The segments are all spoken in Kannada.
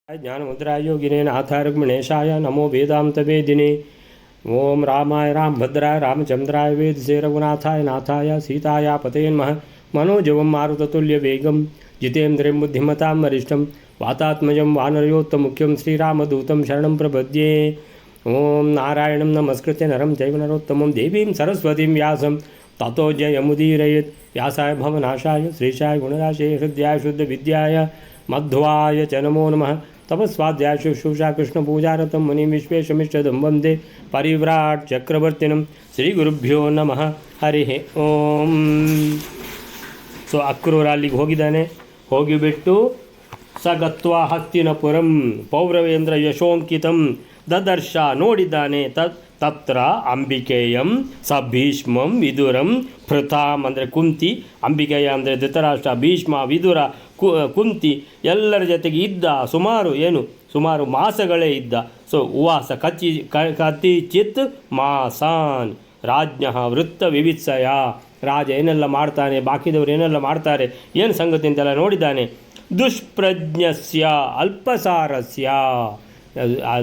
ज्ञानमुद्राय योगिने नाथाय रुक्मिणेशाय नमो वेदान्तवेदिने। ओं रामाय रामभद्राय रामचंद्राय वेदसे रघुनाथाय नाथाय सीताया पते नमः। मनोजवं मारुततुल्यवेगं जितेन्द्रियं बुद्धिमतां वरिष्ठं वातात्मजं वानरयोत्तमुख्यं श्रीरामदूतं शरणं प्रपद्ये। ओं नारायणं नमस्कृत्य नरं चैव नरोत्तमं देवीं सरस्वतीं व्यासं ततो जयमुदीरयेत्। व्यासाय भवनाशाय श्रीशाय गुणराशे हृदयाय शुद्धविद्याय मध्वाय च नमो नमः। तपस्वाध्याय शुश्रूषा कृष्णपूजारतं मुनिं विश्वेशमिष्टदं वन्दे परिव्राट् चक्रवर्तिनं ಶ್ರೀಗುರುಭ್ಯೋ ನಮಃ ಹರಿ ಓಂ. ಸೊ ಅಕ್ರೂರ ಅಲ್ಲಿಗೆ ಹೋಗಿದ್ದಾನೆ. ಹೋಗಿಬಿಟ್ಟು ಸಗತ್ವಾ ಹಸ್ತಿನಪುರಂ ಪೌರವೇಂದ್ರ ಯಶೋಂಕಿತಂ ದದರ್ಶ ನೋಡಿದ್ದಾನೆ. ತತ್ರ ಅಂಬಿಕೆಯಂ ಸ ಭೀಷ್ಮಂ ವಿದುರಂ ಪೃಥಾಂ ಅಂದರೆ ಕುಂತಿ, ಅಂಬಿಕೆಯ ಅಂದರೆ ಧೃತರಾಷ್ಟ್ರ, ಭೀಷ್ಮ, ವಿದುರ, ಕುಂತಿ ಎಲ್ಲರ ಜೊತೆಗೆ ಇದ್ದ. ಸುಮಾರು ಮಾಸಗಳೇ ಇದ್ದ. ಸೊ ಉವಾಸ ಕತಿಚಿತ್ ಮಾಸಾನ್ ರಾಜ್ಞ ವೃತ್ತ ವಿವಿತ್ಸಯ. ರಾಜ ಏನೆಲ್ಲ ಮಾಡ್ತಾನೆ, ಬಾಕಿದವರು ಏನೆಲ್ಲ ಮಾಡ್ತಾರೆ, ಏನು ಸಂಗತಿ ಅಂತೆಲ್ಲ ನೋಡಿದ್ದಾನೆ. ದುಷ್ಪ್ರಜ್ಞಸ್ಯ ಅಲ್ಪಸಾರಸ್ಯ,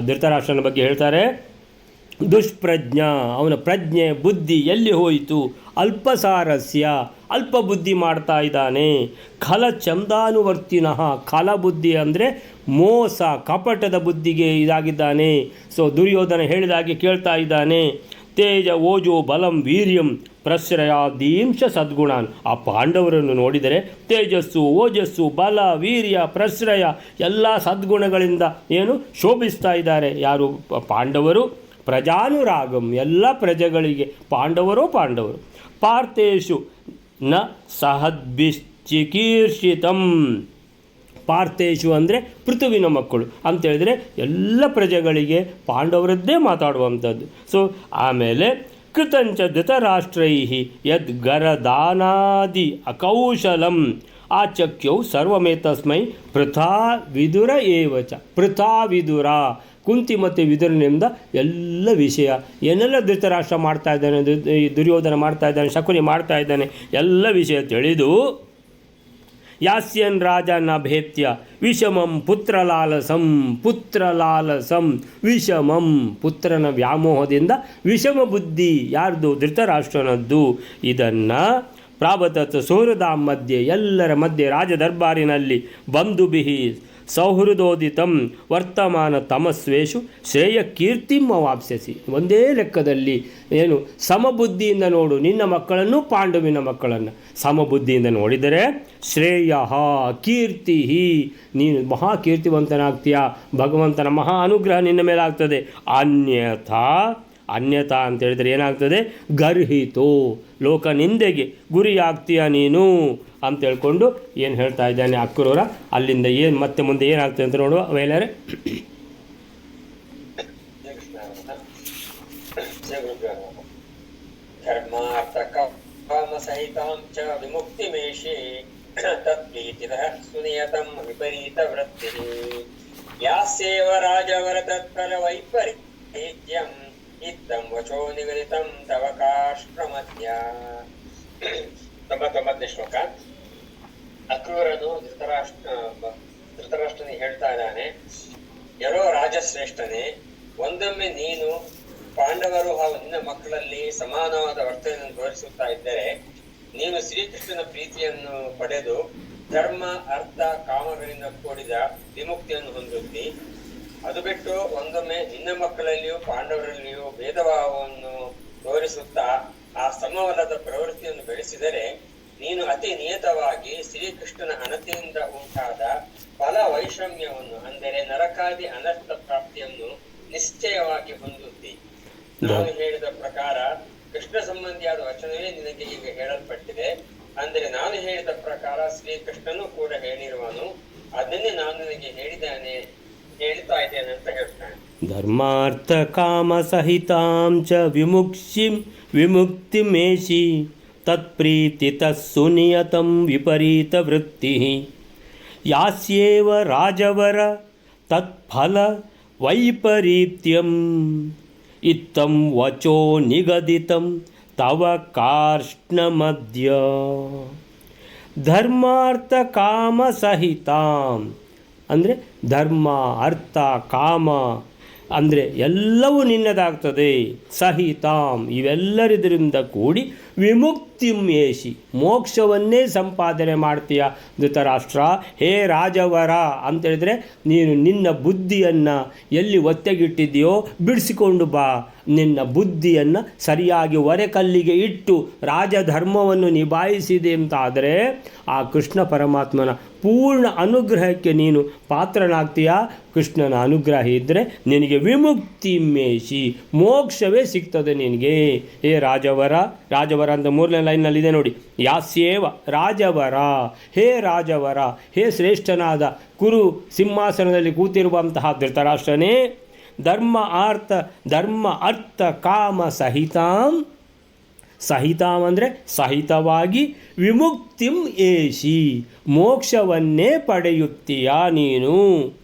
ಧೃತರಾಷ್ಟ್ರನ ಬಗ್ಗೆ ಹೇಳ್ತಾರೆ. ದುಷ್ಪ್ರಜ್ಞ, ಅವನ ಪ್ರಜ್ಞೆ ಬುದ್ಧಿ ಎಲ್ಲಿ ಹೋಯಿತು. ಅಲ್ಪಸಾರಸ್ಯ, ಅಲ್ಪ ಬುದ್ಧಿ ಮಾಡ್ತಾ ಇದ್ದಾನೆ. ಖಲ ಚಂದಾನುವರ್ತಿನಃ, ಖಲ ಬುದ್ಧಿ ಅಂದರೆ ಮೋಸ ಕಪಟದ ಬುದ್ಧಿಗೆ ಇದಾಗಿದ್ದಾನೆ. ಸೊ ದುರ್ಯೋಧನ ಹೇಳಿದಾಗೆ ಕೇಳ್ತಾ ಇದ್ದಾನೆ. ತೇಜ ಓಜೋ ಬಲಂ ವೀರ್ಯಂ ಪ್ರಶ್ರಯಾದೀಂಶ ಸದ್ಗುಣಾನ್. ಆ ಪಾಂಡವರನ್ನು ನೋಡಿದರೆ ತೇಜಸ್ಸು, ಓಜಸ್ಸು, ಬಲ, ವೀರ್ಯ, ಪ್ರಶ್ರಯ ಎಲ್ಲ ಸದ್ಗುಣಗಳಿಂದ ಶೋಭಿಸ್ತಾ ಇದ್ದಾರೆ. ಯಾರು? ಪಾಂಡವರು. ಪ್ರಜಾನುರಾಗಂ, ಎಲ್ಲ ಪ್ರಜೆಗಳಿಗೆ ಪಾಂಡವರು. ಪಾರ್ಥೇಶು ನ ಸಹದ್ಭಿಶ್ಚಿಕೀರ್ಷಿತಂ. ಪಾರ್ಥೇಶು ಅಂದರೆ ಪೃಥುವಿನ ಮಕ್ಕಳು ಅಂತೇಳಿದರೆ ಎಲ್ಲ ಪ್ರಜೆಗಳಿಗೆ ಪಾಂಡವರದ್ದೇ ಮಾತಾಡುವಂಥದ್ದು. ಸೊ ಆಮೇಲೆ ಕೃತಂಚ ಧೃತರಾಷ್ಟ್ರೈ ಯದ್ಗರದಾನಾದಿ ಅಕೌಶಲಂ ಆಚಕ್ಯೌ ಸರ್ವಮೇತಸ್ಮೈ ಪೃಥಾ ವಿದುರ ಏವಚ. ಪೃಥಾ ವಿದುರ, ಕುಂತಿ ಮತ್ತು ವಿದುರನಿಂದ ಎಲ್ಲ ವಿಷಯ ಏನೆಲ್ಲ ಧೃತರಾಷ್ಟ್ರ ಮಾಡ್ತಾ ಇದ್ದಾನೆ, ದುರ್ಯೋಧನ ಮಾಡ್ತಾ ಇದ್ದಾನೆ, ಶಕುನಿ ಮಾಡ್ತಾ ಇದ್ದಾನೆ, ಎಲ್ಲ ವಿಷಯ ತಿಳಿದು ಯಾಸ್ಯನ್ ರಾಜನ ಭೇತ್ಯ ವಿಷಮಂ ಪುತ್ರಲಾಲಸಂ ವಿಷಮಂ, ಪುತ್ರನ ವ್ಯಾಮೋಹದಿಂದ ವಿಷಮ ಬುದ್ಧಿ ಯಾರ್ದು? ಧೃತರಾಷ್ಟ್ರನದ್ದು. ಇದನ್ನು ಪ್ರಾವತತ್ ಸೌಹೃದಾಂ ಮಧ್ಯೆ, ಎಲ್ಲರ ಮಧ್ಯೆ ರಾಜದರ್ಬಾರಿನಲ್ಲಿ ಬಂಧುಭಿಹಿ ಸೌಹೃದೋದಿತಂ ವರ್ತಮಾನ ತಮಸ್ವೇಷು ಶ್ರೇಯ ಕೀರ್ತಿಂ ಅವಾಪ್ಸ್ಯಸಿ. ಒಂದೇ ಲೆಕ್ಕದಲ್ಲಿ ಸಮಬುದ್ಧಿಯಿಂದ ನೋಡು ನಿನ್ನ ಮಕ್ಕಳನ್ನು, ಪಾಂಡವಿನ ಮಕ್ಕಳನ್ನು ಸಮಬುದ್ಧಿಯಿಂದ ನೋಡಿದರೆ ಶ್ರೇಯ ಕೀರ್ತಿ, ನೀನು ಮಹಾ ಕೀರ್ತಿವಂತನಾಗ್ತೀಯ, ಭಗವಂತನ ಮಹಾ ಅನುಗ್ರಹ ನಿನ್ನ ಮೇಲೆ ಆಗ್ತದೆ. ಅನ್ಯಥಾ ಅಂತ ಹೇಳಿದರೆ ಏನಾಗ್ತದೆ? ಗರ್ಹಿತೋ, ಲೋಕ ನಿಂದೆಗೆ ಗುರಿಯಾಗ್ತೀಯ ನೀನು ಅಂತ ಹೇಳ್ಕೊಂಡು ಏನು ಹೇಳ್ತಾ ಇದ್ದಾನೆ ಅಕ್ರೂರ. ಅಲ್ಲಿಂದ ಏನು ಮತ್ತೆ ಮುಂದೆ ಏನಾಗ್ತದೆ ಅಂತ ನೋಡುವ. ವೇಲರೆ ಯಾಸ್ಯೇವ ರಾಜವರ ತತ್ಪರ ವೈಪರೀತ್ಯಂ ಇತ್ತಂ ವಚೋ ನಿಗದಿತಂ ತವ ಕಾಷ್ಟ್ರಮಧ್ಯ. 99ನೇ ಶ್ಲೋಕ. ಅಕ್ರೂರನು ಧೃತರಾಷ್ಟ್ರನಿಗೆ ಹೇಳ್ತಾ ಇದ್ದಾನೆ, ಯರೋ ರಾಜಶ್ರೇಷ್ಠನೇ, ಒಂದೊಮ್ಮೆ ನೀನು ಪಾಂಡವರು ಹಾಗೂ ನಿನ್ನ ಮಕ್ಕಳಲ್ಲಿ ಸಮಾನವಾದ ವರ್ತನೆಯನ್ನು ತೋರಿಸುತ್ತಾ ಇದ್ದರೆ ನೀನು ಶ್ರೀಕೃಷ್ಣನ ಪ್ರೀತಿಯನ್ನು ಪಡೆದು ಧರ್ಮ, ಅರ್ಥ, ಕಾಮಗಳಿಂದ ಕೂಡಿದ ವಿಮುಕ್ತಿಯನ್ನು ಹೊಂದುತ್ತಿ. ಅದು ಬಿಟ್ಟು ಒಂದೊಮ್ಮೆ ನಿನ್ನ ಮಕ್ಕಳಲ್ಲಿಯೂ ಪಾಂಡವರಲ್ಲಿಯೂ ಭೇದಭಾವವನ್ನು ತೋರಿಸುತ್ತಾ ಆ ಸಮವಲ್ಲದ ಪ್ರವೃತ್ತಿಯನ್ನು ಬೆಳೆಸಿದರೆ ನೀನು ಅತಿ ನಿಯತವಾಗಿ ಶ್ರೀಕೃಷ್ಣನ ಅನತಿಯಿಂದ ಉಂಟಾದ ಫಲ ವೈಷಮ್ಯವನ್ನು, ಅಂದರೆ ನರಕಾದಿ ಅನರ್ಥ ಪ್ರಾಪ್ತಿಯನ್ನು ನಿಶ್ಚಯವಾಗಿ ಹೊಂದುತ್ತಿ. ನಾನು ಹೇಳಿದ ಪ್ರಕಾರ ಕೃಷ್ಣ ಸಂಬಂಧಿಯಾದ ವಚನವೇ ನಿನಗೆ ಈಗ ಹೇಳಲ್ಪಟ್ಟಿದೆ. ಅಂದರೆ ನಾನು ಹೇಳಿದ ಪ್ರಕಾರ ಶ್ರೀಕೃಷ್ಣನು ಕೂಡ ಹೇಳಿರುವನು, ಅದನ್ನೇ ನಾನು ನಿನಗೆ ಹೇಳ್ತಾ ಇದ್ದೇನೆ ಅಂತ ಹೇಳ್ತಾನೆ. ಧರ್ಮಾರ್ಥ ಕಾಮ ಸಹಿತಾಂ ಚ ವಿಮುಕ್ತಿಮೇಷಿ ತತ್ಪ್ರೀತಿ ತಸ್ಸುನಿಯತಂ ವಿಪರೀತ ವೃತ್ತಿ ಯಾಸ್ಯೇವ ರಾಜವರ ತತ್ಫಲ ವೈಪರೀತ್ಯಂ ಇತ್ತಂ ವಚೋ ನಿಗದಿತಂ ತವ ಕಾರ್ಷ್ಣಮದ್ಯ. ಧರ್ಮಾರ್ಥ ಕಾಮ ಸಹಿತಾಂ ಅಂದರೆ ಧರ್ಮ, ಅರ್ಥ, ಕಾಮ ಅಂದರೆ ಎಲ್ಲವೂ ನಿನ್ನದಾಗ್ತದೆ. ಸಹಿತಾಂ ಇವೆಲ್ಲರಿದರಿಂದ ಕೂಡಿ ವಿಮುಕ್ತಿಂ ಏಷಿ ಮೋಕ್ಷವನ್ನೇ ಸಂಪಾದನೆ ಮಾಡ್ತೀಯ ಧೃತರಾಷ್ಟ್ರ. ಹೇ ರಾಜವರ ಅಂತೇಳಿದರೆ ನೀನು ನಿನ್ನ ಬುದ್ಧಿಯನ್ನು ಎಲ್ಲಿ ಒತ್ತೆಗಿಟ್ಟಿದೆಯೋ ಬಿಡಿಸಿಕೊಂಡು ಬಾ. ನಿನ್ನ ಬುದ್ಧಿಯನ್ನು ಸರಿಯಾಗಿ ಒರೆಕಲ್ಲಿಗೆ ಇಟ್ಟು ರಾಜಧರ್ಮವನ್ನು ನಿಭಾಯಿಸಿದೆ ಅಂತಾದರೆ ಆ ಕೃಷ್ಣ ಪರಮಾತ್ಮನ ಪೂರ್ಣ ಅನುಗ್ರಹಕ್ಕೆ ನೀನು ಪಾತ್ರನಾಗ್ತೀಯಾ. ಕೃಷ್ಣನ ಅನುಗ್ರಹ ಇದ್ದರೆ ನಿನಗೆ ವಿಮುಕ್ತಿ ಮೇಷಿ ಮೋಕ್ಷವೇ ಸಿಗ್ತದೆ ನಿನಗೆ. ಹೇ ರಾಜವರ, ರಾಜವರ ಅಂತ 3ನೇ ಲೈನ್ನಲ್ಲಿದೆ ನೋಡಿ. ಯಾಸ್ಯೇವ ರಾಜವರ, ಹೇ ರಾಜವರ, ಹೇ ಶ್ರೇಷ್ಠನಾದ ಕುರು ಸಿಂಹಾಸನದಲ್ಲಿ ಕೂತಿರುವಂತಹ ಧೃತರಾಷ್ಟ್ರನೇ, ಧರ್ಮ ಅರ್ಥ ಕಾಮ ಸಹಿತಾಂ, ಸಹಿತಾಂ ಅಂದರೆ ಸಹಿತವಾಗಿ ವಿಮುಕ್ತಿಂ ಏಷಿ ಮೋಕ್ಷವನ್ನೇ ಪಡೆಯುತ್ತೀಯಾ ನೀನು.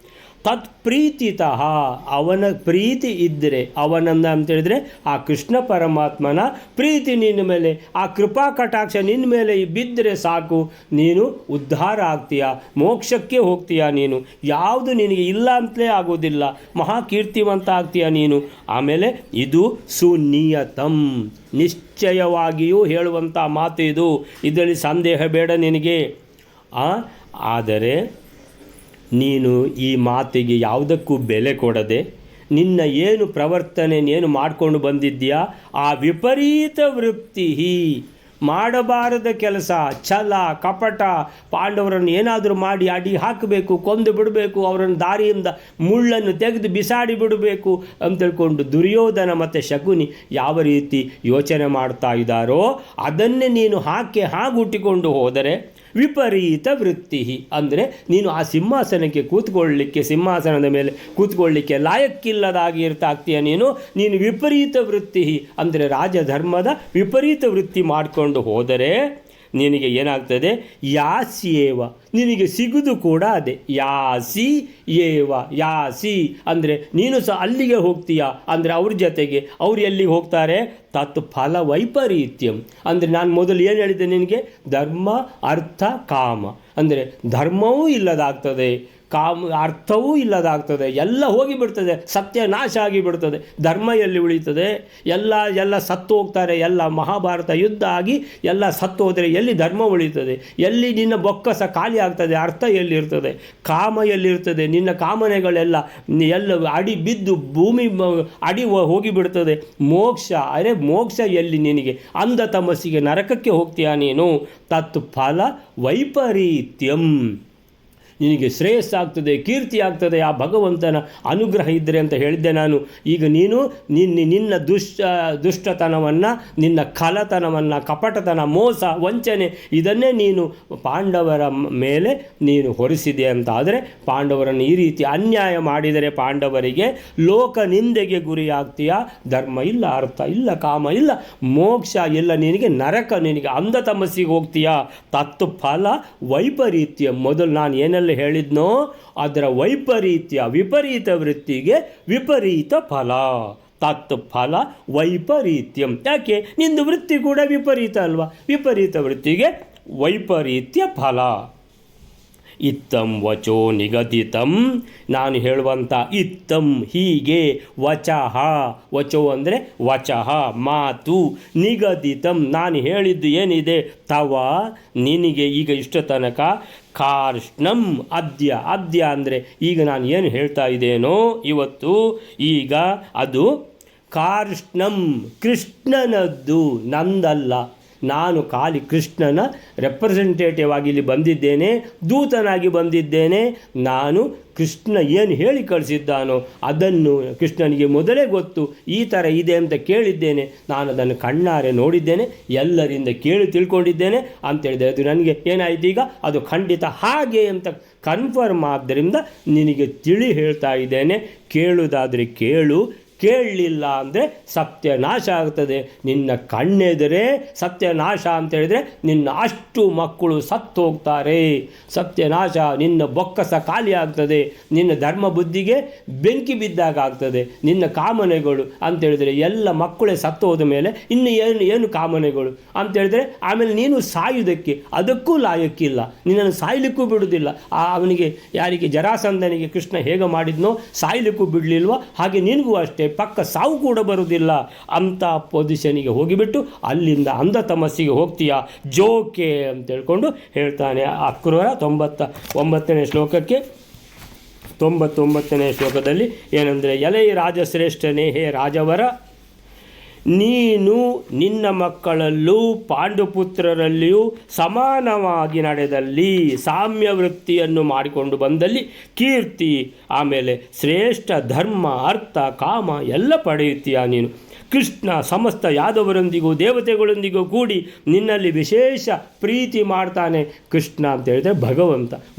ತತ್ಪ್ರೀತಿತಃ ಅವನ ಪ್ರೀತಿ ಇದ್ದರೆ, ಅವನನ್ನ ಅಂತೇಳಿದರೆ ಆ ಕೃಷ್ಣ ಪರಮಾತ್ಮನ ಪ್ರೀತಿ ನಿನ್ನ ಮೇಲೆ, ಆ ಕೃಪಾ ಕಟಾಕ್ಷ ನಿನ್ನ ಮೇಲೆ ಬಿದ್ದರೆ ಸಾಕು, ನೀನು ಉದ್ಧಾರ ಆಗ್ತೀಯ, ಮೋಕ್ಷಕ್ಕೆ ಹೋಗ್ತೀಯ. ನೀನು ಯಾವುದು ನಿನಗೆ ಇಲ್ಲ ಅಂತಲೇ ಆಗೋದಿಲ್ಲ, ಮಹಾಕೀರ್ತಿವಂತ ಆಗ್ತೀಯ ನೀನು. ಆಮೇಲೆ ಇದು ಸುನಿಯತಂ ನಿಶ್ಚಯವಾಗಿಯೂ ಹೇಳುವಂಥ ಮಾತು ಇದು, ಇದರಲ್ಲಿ ಸಂದೇಹ ಬೇಡ ನಿನಗೆ. ಆದರೆ ನೀನು ಈ ಮಾತಿಗೆ ಯಾವುದಕ್ಕೂ ಬೆಲೆ ಕೊಡದೆ ನಿನ್ನ ಏನು ಪ್ರವರ್ತನೆ ಏನು ಮಾಡಿಕೊಂಡು ಬಂದಿದ್ದೀಯಾ ಆ ವಿಪರೀತ ವೃತ್ತಿ, ಮಾಡಬಾರದ ಕೆಲಸ, ಛಲ ಕಪಟ, ಪಾಂಡವರನ್ನು ಏನಾದರೂ ಮಾಡಿ ಅಡಿ ಹಾಕಬೇಕು, ಕೊಂದು ಬಿಡಬೇಕು, ಅವರನ್ನು ದಾರಿಯಿಂದ ಮುಳ್ಳನ್ನು ತೆಗೆದು ಬಿಸಾಡಿ ಬಿಡಬೇಕು ಅಂತೇಳ್ಕೊಂಡು ದುರ್ಯೋಧನ ಮತ್ತು ಶಕುನಿ ಯಾವ ರೀತಿ ಯೋಚನೆ ಮಾಡ್ತಾ ಇದ್ದಾರೋ ಅದನ್ನೇ ನೀನು ಹಾಗುಟ್ಟಿಕೊಂಡು ಹೋದರೆ ವಿಪರೀತ ವೃತ್ತಿ ಅಂದರೆ ನೀನು ಆ ಸಿಂಹಾಸನಕ್ಕೆ ಕೂತ್ಕೊಳ್ಳಲಿಕ್ಕೆ, ಸಿಂಹಾಸನದ ಮೇಲೆ ಕೂತ್ಕೊಳ್ಳಲಿಕ್ಕೆ ಲಾಯಕ್ಕಿಲ್ಲದಾಗಿ ಆಗ್ತೀಯ ನೀನು ವಿಪರೀತ ವೃತ್ತಿ ಅಂದರೆ ರಾಜಧರ್ಮದ ವಿಪರೀತ ವೃತ್ತಿ ಮಾಡಿಕೊಂಡು ಹೋದರೆ ನಿನಗೆ ಏನಾಗ್ತದೆ, ಯಾಸ್ಯೇವ ನಿನಗೆ ಸಿಗುವುದು ಕೂಡ ಅದೇ. ಯಾಸಿ ಏವ, ಯಾಸಿ ಅಂದರೆ ನೀನು ಸಹ ಅಲ್ಲಿಗೆ ಹೋಗ್ತೀಯ. ಅಂದರೆ ಅವ್ರ ಜೊತೆಗೆ ಅವ್ರು ಎಲ್ಲಿಗೆ ಹೋಗ್ತಾರೆ, ತತ್ ಫಲ ವೈಪರೀತ್ಯಂ ಅಂದರೆ ನಾನು ಮೊದಲು ಏನು ಹೇಳಿದ್ದೆ ನಿನಗೆ, ಧರ್ಮ ಅರ್ಥ ಕಾಮ ಅಂದರೆ ಧರ್ಮವೂ ಇಲ್ಲದಾಗ್ತದೆ, ಅರ್ಥವೂ ಇಲ್ಲದಾಗ್ತದೆ, ಎಲ್ಲ ಹೋಗಿಬಿಡ್ತದೆ, ಸತ್ಯನಾಶ ಆಗಿಬಿಡ್ತದೆ. ಧರ್ಮ ಎಲ್ಲಿ ಉಳಿತದೆ, ಎಲ್ಲ ಸತ್ತು ಹೋಗ್ತಾರೆ. ಎಲ್ಲ ಮಹಾಭಾರತ ಯುದ್ಧ ಆಗಿ ಎಲ್ಲ ಸತ್ತು ಹೋದರೆ ಎಲ್ಲಿ ಧರ್ಮ ಉಳಿತದೆ, ಎಲ್ಲಿ ನಿನ್ನ ಬೊಕ್ಕಸ ಖಾಲಿ ಆಗ್ತದೆ, ಅರ್ಥ ಎಲ್ಲಿರ್ತದೆ, ಕಾಮ ಎಲ್ಲಿರ್ತದೆ, ನಿನ್ನ ಕಾಮನೆಗಳೆಲ್ಲ ಅಡಿ ಬಿದ್ದು ಭೂಮಿ ಅಡಿ ಹೋಗಿಬಿಡ್ತದೆ. ಮೋಕ್ಷ ಎಲ್ಲಿ ನಿನಗೆ, ಅಂಧ ತಮಸ್ಸಿಗೆ ನರಕಕ್ಕೆ ಹೋಗ್ತೀಯ ನೀನು. ತತ್ ಫಲ ವೈಪರೀತ್ಯಂ ನಿನಗೆ ಶ್ರೇಯಸ್ಸಾಗ್ತದೆ, ಕೀರ್ತಿ ಆಗ್ತದೆ ಆ ಭಗವಂತನ ಅನುಗ್ರಹ ಇದ್ದರೆ ಅಂತ ಹೇಳಿದ್ದೆ ನಾನು. ಈಗ ನೀನು ನಿನ್ನ ದುಷ್ಟತನವನ್ನು, ನಿನ್ನ ಕಲತನವನ್ನು, ಕಪಟತನ, ಮೋಸ, ವಂಚನೆ ಇದನ್ನೇ ನೀನು ಪಾಂಡವರ ಮೇಲೆ ನೀನು ಹೊರಿಸಿದೆ ಅಂತ ಆದರೆ, ಪಾಂಡವರನ್ನು ಈ ರೀತಿ ಅನ್ಯಾಯ ಮಾಡಿದರೆ ಪಾಂಡವರಿಗೆ ಲೋಕ ನಿಂದೆಗೆ ಗುರಿಯಾಗ್ತೀಯ. ಧರ್ಮ ಇಲ್ಲ, ಅರ್ಥ ಇಲ್ಲ, ಕಾಮ ಇಲ್ಲ, ಮೋಕ್ಷ ಇಲ್ಲ, ನಿನಗೆ ನರಕ, ನಿನಗೆ ಅಂಧ ತಮಸ್ಸಿಗೆ ಹೋಗ್ತೀಯ. ತತ್ ಫಲ ವೈಪರೀತ್ಯ ಮೊದಲು ನಾನು ಏನೆಲ್ಲ ಹೇಳಿದ್ನೋ ಅದರ ವೈಪರೀತ್ಯ, ವಿಪರೀತ ವೃತ್ತಿಗೆ ವಿಪರೀತ ಫಲ. ತತ್ ಫಲ ವೈಪರೀತ್ಯಂ ಯಾಕೆ, ನಿಂದು ವೃತ್ತಿ ಕೂಡ ವಿಪರೀತ ಅಲ್ವಾ, ವಿಪರೀತ ವೃತ್ತಿಗೆ ವೈಪರೀತ್ಯ ಫಲ. ಇತ್ತಂ ವಚೋ ನಿಗದಿತಂ ನಾನು ಹೇಳುವಂಥ ಇತ್ತಂ ಹೀಗೆ, ವಚಃ ವಚೋ ಅಂದರೆ ವಚಃ ಮಾತು, ನಿಗದಿತಂ ನಾನು ಹೇಳಿದ್ದು ಏನಿದೆ, ತವ ನಿನಗೆ ಈಗ ಇಷ್ಟ ತನಕ, ಕಾರ್ಷ್ಣಂ ಅದ್ಯ ಅಂದರೆ ಈಗ ನಾನು ಏನು ಹೇಳ್ತಾ ಇದ್ದೇನೋ ಇವತ್ತು, ಈಗ ಅದು ಕಾರ್ಷ್ಣಂ ಕೃಷ್ಣನದ್ದು, ನಂದಲ್ಲ. ನಾನು ಖಾಲಿ ಕೃಷ್ಣನ ರೆಪ್ರೆಸೆಂಟೇಟಿವ್ ಆಗಿ ಇಲ್ಲಿ ಬಂದಿದ್ದೇನೆ, ದೂತನಾಗಿ ಬಂದಿದ್ದೇನೆ. ನಾನು ಕೃಷ್ಣ ಏನು ಹೇಳಿ ಕಳಿಸಿದ್ದಾನೋ ಅದನ್ನು ಕೃಷ್ಣನಿಗೆ ಮೊದಲೇ ಗೊತ್ತು, ಈ ಥರ ಇದೆ ಅಂತ ಕೇಳಿದ್ದೇನೆ, ನಾನು ಅದನ್ನು ಕಣ್ಣಾರೆ ನೋಡಿದ್ದೇನೆ, ಎಲ್ಲರಿಂದ ಕೇಳಿ ತಿಳ್ಕೊಂಡಿದ್ದೇನೆ ಅಂತೇಳಿದೆ. ಅದು ನನಗೆ ಏನಾಯಿತು ಈಗ, ಅದು ಖಂಡಿತ ಹಾಗೆ ಅಂತ ಕನ್ಫರ್ಮ್ ಆದ್ದರಿಂದ ನಿನಗೆ ತಿಳಿ ಹೇಳ್ತಾ ಇದ್ದೇನೆ. ಕೇಳುವುದಾದರೆ ಕೇಳು, ಕೇಳಲಿಲ್ಲ ಅಂದರೆ ಸತ್ಯನಾಶ ಆಗ್ತದೆ. ನಿನ್ನ ಕಣ್ಣೆದರೆ ಸತ್ಯನಾಶ ಅಂತ ಹೇಳಿದರೆ ನಿನ್ನ ಅಷ್ಟು ಮಕ್ಕಳು ಸತ್ತು ಹೋಗ್ತಾರೆ. ಸತ್ಯನಾಶ, ನಿನ್ನ ಬೊಕ್ಕಸ ಖಾಲಿ ಆಗ್ತದೆ, ನಿನ್ನ ಧರ್ಮ ಬುದ್ಧಿಗೆ ಬೆಂಕಿ ಬಿದ್ದಾಗ ಆಗ್ತದೆ. ನಿನ್ನ ಕಾಮನೆಗಳು ಅಂತೇಳಿದರೆ ಎಲ್ಲ ಮಕ್ಕಳೇ ಸತ್ತು ಹೋದ ಮೇಲೆ ಇನ್ನು ಏನು ಕಾಮನೆಗಳು ಅಂತೇಳಿದರೆ ಆಮೇಲೆ ನೀನು ಸಾಯುವುದಕ್ಕೆ ಅದಕ್ಕೂ ಲಾಯಕ್ಕಿಲ್ಲ, ನಿನ್ನನ್ನು ಸಾಯಲಿಕ್ಕೂ ಬಿಡುವುದಿಲ್ಲ. ಅವನಿಗೆ ಯಾರಿಗೆ ಜರಾಸಂಧನಿಗೆ ಕೃಷ್ಣ ಹೇಗೆ ಮಾಡಿದ್ನೋ ಸಾಯಲಿಕ್ಕೂ ಬಿಡಲಿಲ್ವೋ ಹಾಗೆ ನಿನಗೂ ಅಷ್ಟೇ ಪಕ್ಕ ಸಾವು ಕೂಡ ಬರುವುದಿಲ್ಲ ಅಂಥ ಪೊಸಿಷನಿಗೆ ಹೋಗಿಬಿಟ್ಟು ಅಲ್ಲಿಂದ ಅಂಧ ತಮಸ್ಸಿಗೆ ಹೋಗ್ತೀಯಾ ಜೋಕೆ ಅಂತ ಹೇಳ್ಕೊಂಡು ಹೇಳ್ತಾನೆ. ಅಕ್ರೂರ 99ನೇ ಶ್ಲೋಕಕ್ಕೆ 99ನೇ ಶ್ಲೋಕದಲ್ಲಿ ಏನಂದರೆ, ಎಲೈ ರಾಜಶ್ರೇಷ್ಠನೇ, ಹೇ ರಾಜವರ, ನೀನು ನಿನ್ನ ಮಕ್ಕಳಲ್ಲೂ ಪಾಂಡುಪುತ್ರರಲ್ಲಿಯೂ ಸಮಾನವಾಗಿ ನಡೆದಲ್ಲಿ, ಸಾಮ್ಯ ವೃತ್ತಿಯನ್ನು ಮಾಡಿಕೊಂಡು ಬಂದಲ್ಲಿ ಕೀರ್ತಿ, ಆಮೇಲೆ ಶ್ರೇಷ್ಠ ಧರ್ಮ, ಅರ್ಥ, ಕಾಮ ಎಲ್ಲ ಪಡೆಯುತ್ತೀಯ ನೀನು. ಕೃಷ್ಣ ಸಮಸ್ತ ಯಾದವರೊಂದಿಗೂ ದೇವತೆಗಳೊಂದಿಗೂ ಕೂಡಿ ನಿನ್ನಲ್ಲಿ ವಿಶೇಷ ಪ್ರೀತಿ ಮಾಡ್ತಾನೆ. ಕೃಷ್ಣ ಅಂತ ಹೇಳಿದರೆ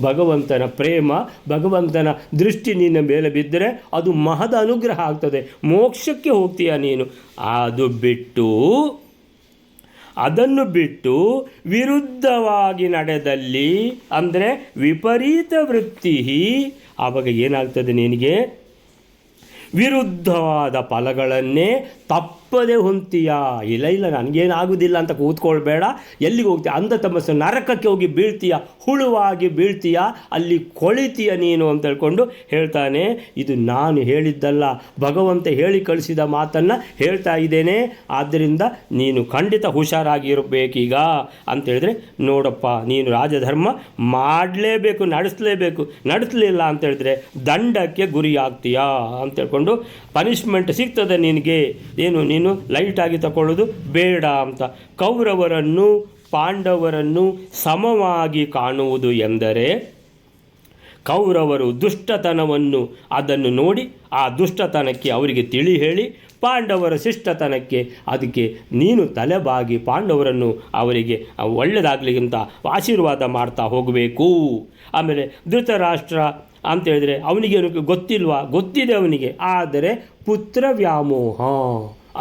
ಭಗವಂತನ ಪ್ರೇಮ, ಭಗವಂತನ ದೃಷ್ಟಿ ನಿನ್ನ ಮೇಲೆ ಬಿದ್ದರೆ ಅದು ಮಹದ ಅನುಗ್ರಹ ಆಗ್ತದೆ, ಮೋಕ್ಷಕ್ಕೆ ಹೋಗ್ತೀಯ ನೀನು. ಅದನ್ನು ಬಿಟ್ಟು ವಿರುದ್ಧವಾಗಿ ನಡೆದಲ್ಲಿ ಅಂದರೆ ವಿಪರೀತ ವೃತ್ತಿ, ಆವಾಗ ಏನಾಗ್ತದೆ ನಿನಗೆ ವಿರುದ್ಧವಾದ ಫಲಗಳನ್ನೇ ತಪ್ಪದೆ ಹೊಂತೀಯ. ಇಲ್ಲ ನನಗೇನಾಗುವುದಿಲ್ಲ ಅಂತ ಕೂತ್ಕೊಳ್ಬೇಡ. ಎಲ್ಲಿಗೆ ಹೋಗ್ತೀಯ? ಅಂಧ ತಮಸ್ಸು ನರಕಕ್ಕೆ ಹೋಗಿ ಬೀಳ್ತೀಯ, ಹುಳುವಾಗಿ ಬೀಳ್ತೀಯ, ಅಲ್ಲಿ ಕೊಳಿತೀಯ ನೀನು ಅಂತ ಹೇಳ್ಕೊಂಡು ಹೇಳ್ತಾನೆ. ಇದು ನಾನು ಹೇಳಿದ್ದಲ್ಲ, ಭಗವಂತ ಹೇಳಿ ಕಳಿಸಿದ ಮಾತನ್ನು ಹೇಳ್ತಾ ಇದ್ದೇನೆ. ಆದ್ದರಿಂದ ನೀನು ಖಂಡಿತ ಹುಷಾರಾಗಿರಬೇಕೀಗ ಅಂತೇಳಿದ್ರೆ, ನೋಡಪ್ಪ ನೀನು ರಾಜಧರ್ಮ ಮಾಡಲೇಬೇಕು, ನಡೆಸಲಿಲ್ಲ ಅಂತೇಳಿದ್ರೆ ದಂಡಕ್ಕೆ ಗುರಿಯಾಗ್ತೀಯಾ ಅಂತ ಹೇಳ್ಕೊಂಡು ಪನಿಷ್ಮೆಂಟ್ ಸಿಗ್ತದೆ ನಿನಗೆ. ನೀನು ಲೈಟಾಗಿ ತಗೊಳ್ಳೋದು ಬೇಡ ಅಂತ. ಕೌರವರನ್ನು ಪಾಂಡವರನ್ನು ಸಮವಾಗಿ ಕಾಣುವುದು ಎಂದರೆ ಕೌರವರು ದುಷ್ಟತನವನ್ನು ಅದನ್ನು ನೋಡಿ ಆ ದುಷ್ಟತನಕ್ಕೆ ಅವರಿಗೆ ತಿಳಿ ಹೇಳಿ, ಪಾಂಡವರ ಶಿಷ್ಟತನಕ್ಕೆ ಅದಕ್ಕೆ ನೀನು ತಲೆಬಾಗಿ ಪಾಂಡವರನ್ನು ಅವರಿಗೆ ಒಳ್ಳೆಯದಾಗಲಿಕ್ಕಿಂತ ಆಶೀರ್ವಾದ ಮಾಡ್ತಾ ಹೋಗಬೇಕು. ಆಮೇಲೆ ಧೃತರಾಷ್ಟ್ರ ಅಂತೇಳಿದರೆ ಅವನಿಗೆ ಗೊತ್ತಿಲ್ವಾ? ಗೊತ್ತಿದೆ ಅವನಿಗೆ, ಆದರೆ ಪುತ್ರ ವ್ಯಾಮೋಹ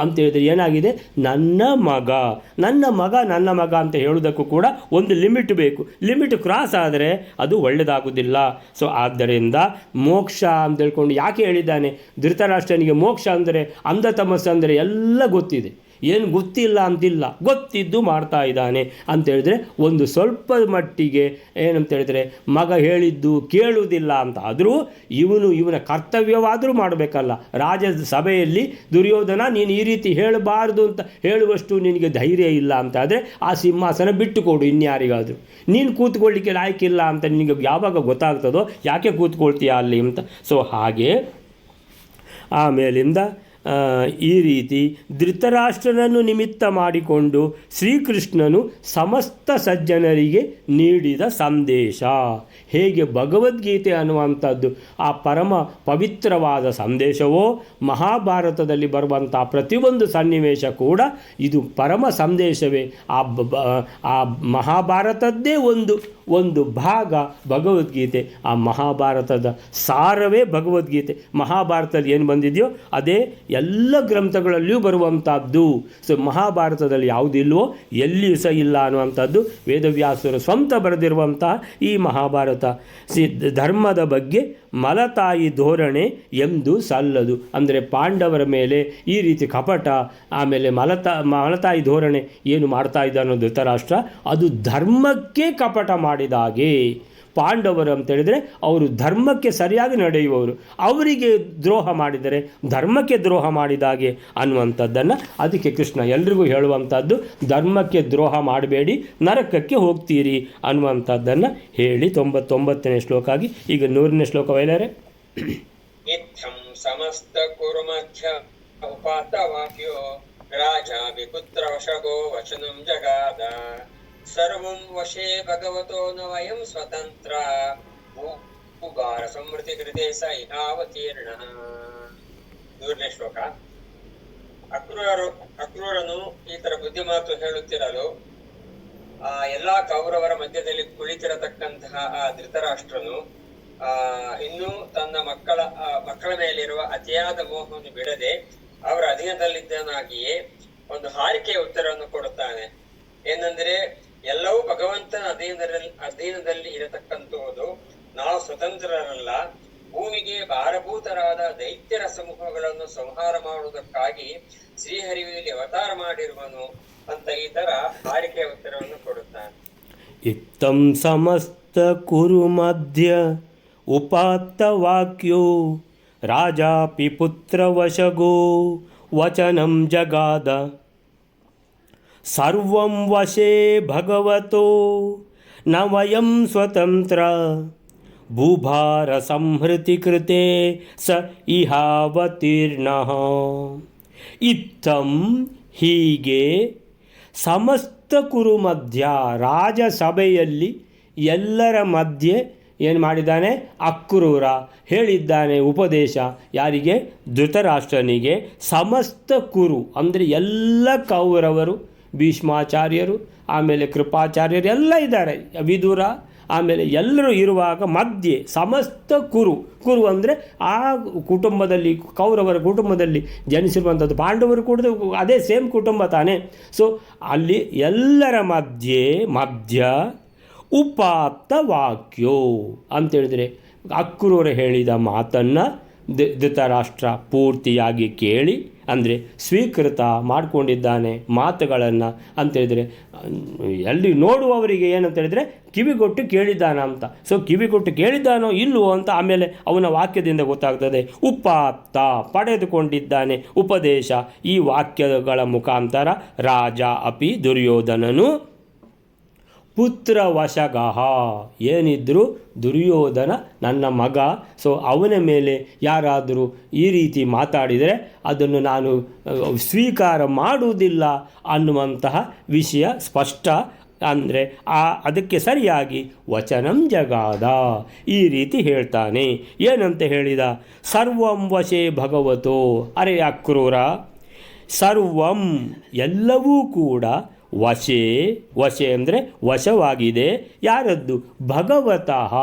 ಅಂತೇಳಿದರೆ ಏನಾಗಿದೆ, ನನ್ನ ಮಗ ಅಂತ ಹೇಳೋದಕ್ಕೂ ಕೂಡ ಒಂದು ಲಿಮಿಟ್ ಬೇಕು. ಲಿಮಿಟ್ ಕ್ರಾಸ್ ಆದರೆ ಅದು ಒಳ್ಳೆಯದಾಗೋದಿಲ್ಲ. ಸೊ ಆದ್ದರಿಂದ ಮೋಕ್ಷ ಅಂತ ಹೇಳ್ಕೊಂಡು ಯಾಕೆ ಹೇಳಿದ್ದಾನೆ ಧೃತರಾಷ್ಟ್ರನಿಗೆ? ಮೋಕ್ಷ ಅಂದರೆ ಅಂಧ ತಮಸ್ಸು ಅಂದರೆ ಎಲ್ಲ ಗೊತ್ತಿದೆ, ಏನು ಗೊತ್ತಿಲ್ಲ ಅಂತಿಲ್ಲ, ಗೊತ್ತಿದ್ದು ಮಾಡ್ತಾ ಇದ್ದಾನೆ ಅಂತೇಳಿದ್ರೆ ಒಂದು ಸ್ವಲ್ಪ ಮಟ್ಟಿಗೆ ಏನಂತೇಳಿದರೆ ಮಗ ಹೇಳಿದ್ದು ಕೇಳುವುದಿಲ್ಲ ಅಂತ ಆದರೂ ಇವನ ಕರ್ತವ್ಯವಾದರೂ ಮಾಡಬೇಕಲ್ಲ. ರಾಜ ಸಭೆಯಲ್ಲಿ ದುರ್ಯೋಧನ ನೀನು ಈ ರೀತಿ ಹೇಳಬಾರ್ದು ಅಂತ ಹೇಳುವಷ್ಟು ನಿನಗೆ ಧೈರ್ಯ ಇಲ್ಲ ಅಂತ ಆದರೆ ಆ ಸಿಂಹಾಸನ ಬಿಟ್ಟು ಕೊಡು ಇನ್ಯಾರಿಗಾದರೂ. ನೀನು ಕೂತ್ಕೊಳ್ಳಿಕ್ಕೆ ಲಾಯಕ್ಕಿಲ್ಲ ಅಂತ ನಿನಗೆ ಯಾವಾಗ ಗೊತ್ತಾಗ್ತದೋ ಯಾಕೆ ಕೂತ್ಕೊಳ್ತೀಯ ಅಲ್ಲಿ ಅಂತ. ಸೊ ಹಾಗೆ ಆಮೇಲಿಂದ ಈ ರೀತಿ ಧೃತರಾಷ್ಟ್ರನನ್ನು ನಿಮಿತ್ತ ಮಾಡಿಕೊಂಡು ಶ್ರೀಕೃಷ್ಣನು ಸಮಸ್ತ ಸಜ್ಜನರಿಗೆ ನೀಡಿದ ಸಂದೇಶ ಹೇಗೆ ಭಗವದ್ಗೀತೆ ಅನ್ನುವಂಥದ್ದು ಆ ಪರಮ ಪವಿತ್ರವಾದ ಸಂದೇಶವೋ, ಮಹಾಭಾರತದಲ್ಲಿ ಬರುವಂಥ ಪ್ರತಿಯೊಂದು ಸನ್ನಿವೇಶ ಕೂಡ ಇದು ಪರಮ ಸಂದೇಶವೇ. ಆ ಮಹಾಭಾರತದ್ದೇ ಒಂದು ಭಾಗ ಭಗವದ್ಗೀತೆ. ಆ ಮಹಾಭಾರತದ ಸಾರವೇ ಭಗವದ್ಗೀತೆ. ಮಹಾಭಾರತದಲ್ಲಿ ಏನು ಬಂದಿದೆಯೋ ಅದೇ ಎಲ್ಲ ಗ್ರಂಥಗಳಲ್ಲಿಯೂ ಬರುವಂಥದ್ದು. ಸೊ ಮಹಾಭಾರತದಲ್ಲಿ ಯಾವುದಿಲ್ವೋ ಎಲ್ಲಿಯೂ ಸಹ ಇಲ್ಲ ಅನ್ನುವಂಥದ್ದು ವೇದವ್ಯಾಸರು ಸ್ವಂತ ಬರೆದಿರುವಂತಹ ಈ ಮಹಾಭಾರತ. ಧರ್ಮದ ಬಗ್ಗೆ ಮಲತಾಯಿ ಧೋರಣೆ ಎಂದು ಸಲ್ಲದು. ಅಂದರೆ ಪಾಂಡವರ ಮೇಲೆ ಈ ರೀತಿ ಕಪಟ, ಆಮೇಲೆ ಮಲತಾಯಿ ಧೋರಣೆ ಏನು ಮಾಡ್ತಾ ಇದ್ದಾನೋ ಧೃತರಾಷ್ಟ್ರ, ಅದು ಧರ್ಮಕ್ಕೆ ಕಪಟ ಮಾಡಿದಾಗೆ. ಪಾಂಡವರು ಅಂತೇಳಿದರೆ ಅವರು ಧರ್ಮಕ್ಕೆ ಸರಿಯಾಗಿ ನಡೆಯುವವರು, ಅವರಿಗೆ ದ್ರೋಹ ಮಾಡಿದರೆ ಧರ್ಮಕ್ಕೆ ದ್ರೋಹ ಮಾಡಿದಾಗೆ ಅನ್ನುವಂಥದ್ದನ್ನು ಅದಕ್ಕೆ ಕೃಷ್ಣ ಎಲ್ರಿಗೂ ಹೇಳುವಂಥದ್ದು, ಧರ್ಮಕ್ಕೆ ದ್ರೋಹ ಮಾಡಬೇಡಿ, ನರಕಕ್ಕೆ ಹೋಗ್ತೀರಿ ಅನ್ನುವಂಥದ್ದನ್ನು ಹೇಳಿ 99ನೇ ಶ್ಲೋಕ ಆಗಿ ಈಗ 100ನೇ ಶ್ಲೋಕ ವೈಲಾರೆ. ಇತ್ತಂ ಸಮಸ್ತ ಕುರುಮಧ್ಯ ಉಪಾತ ವಾಕ್ಯೋ ರಾಜ ವಿಪುತ್ರ ವಶಗೋ ವಚನಂ ಜಗಾದ ಸರ್ವಂ ವಶೇ ಭಗವತೋ ನ ವಯಂ ಸ್ವತಂತ್ರ ಉಗಾರ ಸಮೃದ್ಧಿ ಕೃತೆ ಸ ಇಹಾವತೀರ್ಣ. 100ನೇ ಶ್ಲೋಕ. ಅಕ್ರೂರನು ಈ ತರ ಬುದ್ಧಿಮಾತು ಹೇಳುತ್ತಿರಲು ಆ ಎಲ್ಲಾ ಕೌರವರ ಮಧ್ಯದಲ್ಲಿ ಕುಳಿತಿರತಕ್ಕಂತಹ ಆ ಧೃತರಾಷ್ಟ್ರನು ಇನ್ನು ತನ್ನ ಮಕ್ಕಳ ಮೇಲಿರುವ ಅತಿಯಾದ ಮೋಹವನ್ನು ಬಿಡದೆ ಅವರ ಅಧೀನದಲ್ಲಿದ್ದನಾಗಿಯೇ ಒಂದು ಹಾರಿಕೆಯ ಉತ್ತರವನ್ನು ಕೊಡುತ್ತಾನೆ. ಏನಂದ್ರೆ ಎಲ್ಲವೂ ಭಗವಂತನ ಅಧೀನದಲ್ಲಿ ಇರತಕ್ಕಂತಹುದು. ನಾವು ಸ್ವತಂತ್ರರಲ್ಲ. ಭೂಮಿಗೆ ಭಾರಭೂತರಾದ ದೈತ್ಯರ ಸಮೂಹಗಳನ್ನು ಸಂಹಾರ ಮಾಡುವುದಕ್ಕಾಗಿ ಶ್ರೀಹರಿಯು ಇಲ್ಲಿ ಅವತಾರ ಮಾಡಿರುವನು ಅಂತ ಈ ತರ ಹಾರಿಕೆಯ ಉತ್ತರವನ್ನು ಕೊಡುತ್ತಾನೆ. ಇತ್ತಂ ಸಮಸ್ತ ಕುರು ಮಧ್ಯ ಉಪಾತ್ತ ವಾಕ್ಯೋ ರಾಜಾಪಿ ಪುತ್ರವಶಗೋ ವಚನಂ ಜಗಾದ ಸರ್ವಂ ವಶೇ ಭಗವತೋ ನ ವಯಂ ಸ್ವತಂತ್ರ ಭೂಭಾರ ಸಂಹೃತಿ ಕೃತೆ ಸ ಇಹಾವತೀರ್ಣಃ. ಇತ್ತಂ ಹೀಗೆ ಸಮಸ್ತ ಕುರು ಮಧ್ಯ ರಾಜಸಭೆಯಲ್ಲಿ ಎಲ್ಲರ ಮಧ್ಯೆ ಏನು ಮಾಡಿದ್ದಾನೆ? ಅಕ್ರೂರ ಹೇಳಿದ್ದಾನೆ ಉಪದೇಶ. ಯಾರಿಗೆ? ಧೃತರಾಷ್ಟ್ರನಿಗೆ. ಸಮಸ್ತ ಕುರು ಅಂದರೆ ಎಲ್ಲ ಕೌರವರು, ಭೀಷ್ಮಾಚಾರ್ಯರು, ಆಮೇಲೆ ಕೃಪಾಚಾರ್ಯರು ಎಲ್ಲ ಇದ್ದಾರೆ, ವಿದುರ, ಆಮೇಲೆ ಎಲ್ಲರೂ ಇರುವಾಗ ಮಧ್ಯೆ ಸಮಸ್ತ ಕುರು ಅಂದರೆ ಆ ಕುಟುಂಬದಲ್ಲಿ, ಕೌರವರ ಕುಟುಂಬದಲ್ಲಿ ಜನಿಸಿರುವಂಥದ್ದು. ಪಾಂಡವರು ಕೂಡ ಅದೇ ಸೇಮ್ ಕುಟುಂಬ ತಾನೇ. ಸೊ ಅಲ್ಲಿ ಎಲ್ಲರ ಮಧ್ಯ ಉಪಾತ್ತ ವಾಕ್ಯೋ ಅಂತೇಳಿದರೆ ಅಕ್ರೂರ ಹೇಳಿದ ಮಾತನ್ನು ಧೃತರಾಷ್ಟ್ರ ಪೂರ್ತಿಯಾಗಿ ಕೇಳಿ, ಅಂದರೆ ಸ್ವೀಕೃತ ಮಾಡಿಕೊಂಡಿದ್ದಾನೆ ಮಾತುಗಳನ್ನು ಅಂತೇಳಿದರೆ, ಎಲ್ಲಿ ನೋಡುವವರಿಗೆ ಏನಂತೇಳಿದರೆ ಕಿವಿಗೊಟ್ಟು ಕೇಳಿದ್ದಾನ ಅಂತ. ಸೊ ಕಿವಿಗೊಟ್ಟು ಕೇಳಿದ್ದಾನೋ ಇಲ್ಲವೋ ಅಂತ ಆಮೇಲೆ ಅವನ ವಾಕ್ಯದಿಂದ ಗೊತ್ತಾಗ್ತದೆ. ಉಪಾತ್ತ ಪಡೆದುಕೊಂಡಿದ್ದಾನೆ ಉಪದೇಶ. ಈ ವಾಕ್ಯಗಳ ಮುಖಾಂತರ ರಾಜ ಅಪಿ ದುರ್ಯೋಧನನು ಪುತ್ರವಶಗಃ ಏನಿದ್ದರೂ ದುರ್ಯೋಧನ ನನ್ನ ಮಗ. ಸೊ ಅವನ ಮೇಲೆ ಯಾರಾದರೂ ಈ ರೀತಿ ಮಾತಾಡಿದರೆ ಅದನ್ನು ನಾನು ಸ್ವೀಕಾರ ಮಾಡುವುದಿಲ್ಲ ಅನ್ನುವಂತಹ ವಿಷಯ ಸ್ಪಷ್ಟ. ಅಂದರೆ ಅದಕ್ಕೆ ಸರಿಯಾಗಿ ವಚನಂ ಜಗಾದ ಈ ರೀತಿ ಹೇಳ್ತಾನೆ. ಏನಂತ ಹೇಳಿದ? ಸರ್ವಂ ವಶೇ ಭಗವತೋ. ಅರೆ ಅಕ್ರೂರ, ಸರ್ವಂ ಎಲ್ಲವೂ ಕೂಡ ವಶೆ ಅಂದರೆ ವಶವಾಗಿದೆ. ಯಾರದ್ದು? ಭಗವತಃ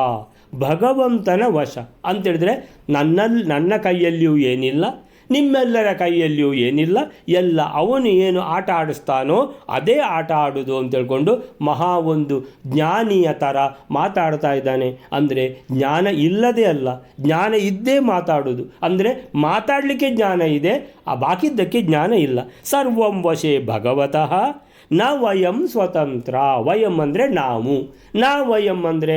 ಭಗವಂತನ ವಶ ಅಂತೇಳಿದರೆ ನನ್ನ ಕೈಯಲ್ಲಿಯೂ ಏನಿಲ್ಲ, ನಿಮ್ಮೆಲ್ಲರ ಕೈಯಲ್ಲಿಯೂ ಏನಿಲ್ಲ. ಎಲ್ಲ ಅವನು ಏನು ಆಟ ಆಡಿಸ್ತಾನೋ ಅದೇ ಆಟ ಆಡೋದು ಅಂತೇಳ್ಕೊಂಡು ಮಹಾ ಒಂದು ಜ್ಞಾನಿಯ ಥರ ಮಾತಾಡ್ತಾ ಇದ್ದಾನೆ. ಅಂದರೆ ಜ್ಞಾನ ಇಲ್ಲದೆ ಅಲ್ಲ, ಜ್ಞಾನ ಇದ್ದೇ ಮಾತಾಡೋದು. ಅಂದರೆ ಮಾತಾಡಲಿಕ್ಕೆ ಜ್ಞಾನ ಇದೆ, ಆ ಬಾಕಿದ್ದಕ್ಕೆ ಜ್ಞಾನ ಇಲ್ಲ. ಸರ್ವಂ ವಶೇ ಭಗವತಃ ನ ವಯಂ ಸ್ವತಂತ್ರ. ವಯಂ ಅಂದರೆ ನಾವು, ವಯಂ ಅಂದರೆ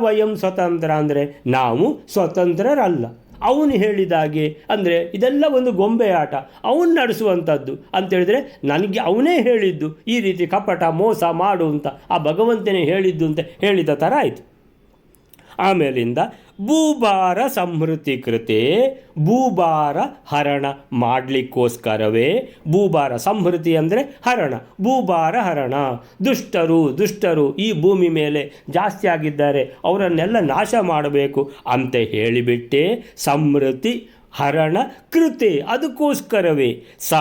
ವಯಂ ಸ್ವತಂತ್ರ ಅಂದರೆ ನಾವು ಸ್ವತಂತ್ರರಲ್ಲ. ಅವನು ಹೇಳಿದಾಗೆ ಅಂದರೆ ಇದೆಲ್ಲ ಒಂದು ಗೊಂಬೆ ಆಟ, ಅವನು ನಡೆಸುವಂಥದ್ದು ಅಂತೇಳಿದರೆ ನನಗೆ ಅವನೇ ಹೇಳಿದ್ದು ಈ ರೀತಿ ಕಪಟ ಮೋಸ ಮಾಡು ಅಂತ, ಆ ಭಗವಂತನೇ ಹೇಳಿದ್ದು ಅಂತ ಹೇಳಿದ ಥರ ಆಯಿತು. ಆಮೇಲಿಂದ ಭೂಭಾರ ಸಂಹೃತಿ ಕೃತೆ, ಭೂಭಾರ ಹರಣ ಮಾಡಲಿಕ್ಕೋಸ್ಕರವೇ. ಭೂಭಾರ ಸಂಹೃತಿ ಅಂದರೆ ಹರಣ, ಭೂಭಾರ ಹರಣ. ದುಷ್ಟರು ಈ ಭೂಮಿ ಮೇಲೆ ಜಾಸ್ತಿ ಆಗಿದ್ದಾರೆ, ಅವರನ್ನೆಲ್ಲ ನಾಶ ಮಾಡಬೇಕು ಅಂತ ಹೇಳಿಬಿಟ್ಟೆ. ಸಂಹೃತಿ ಹರಣ ಕೃತೆ ಅದಕ್ಕೋಸ್ಕರವೇ. ಸಾ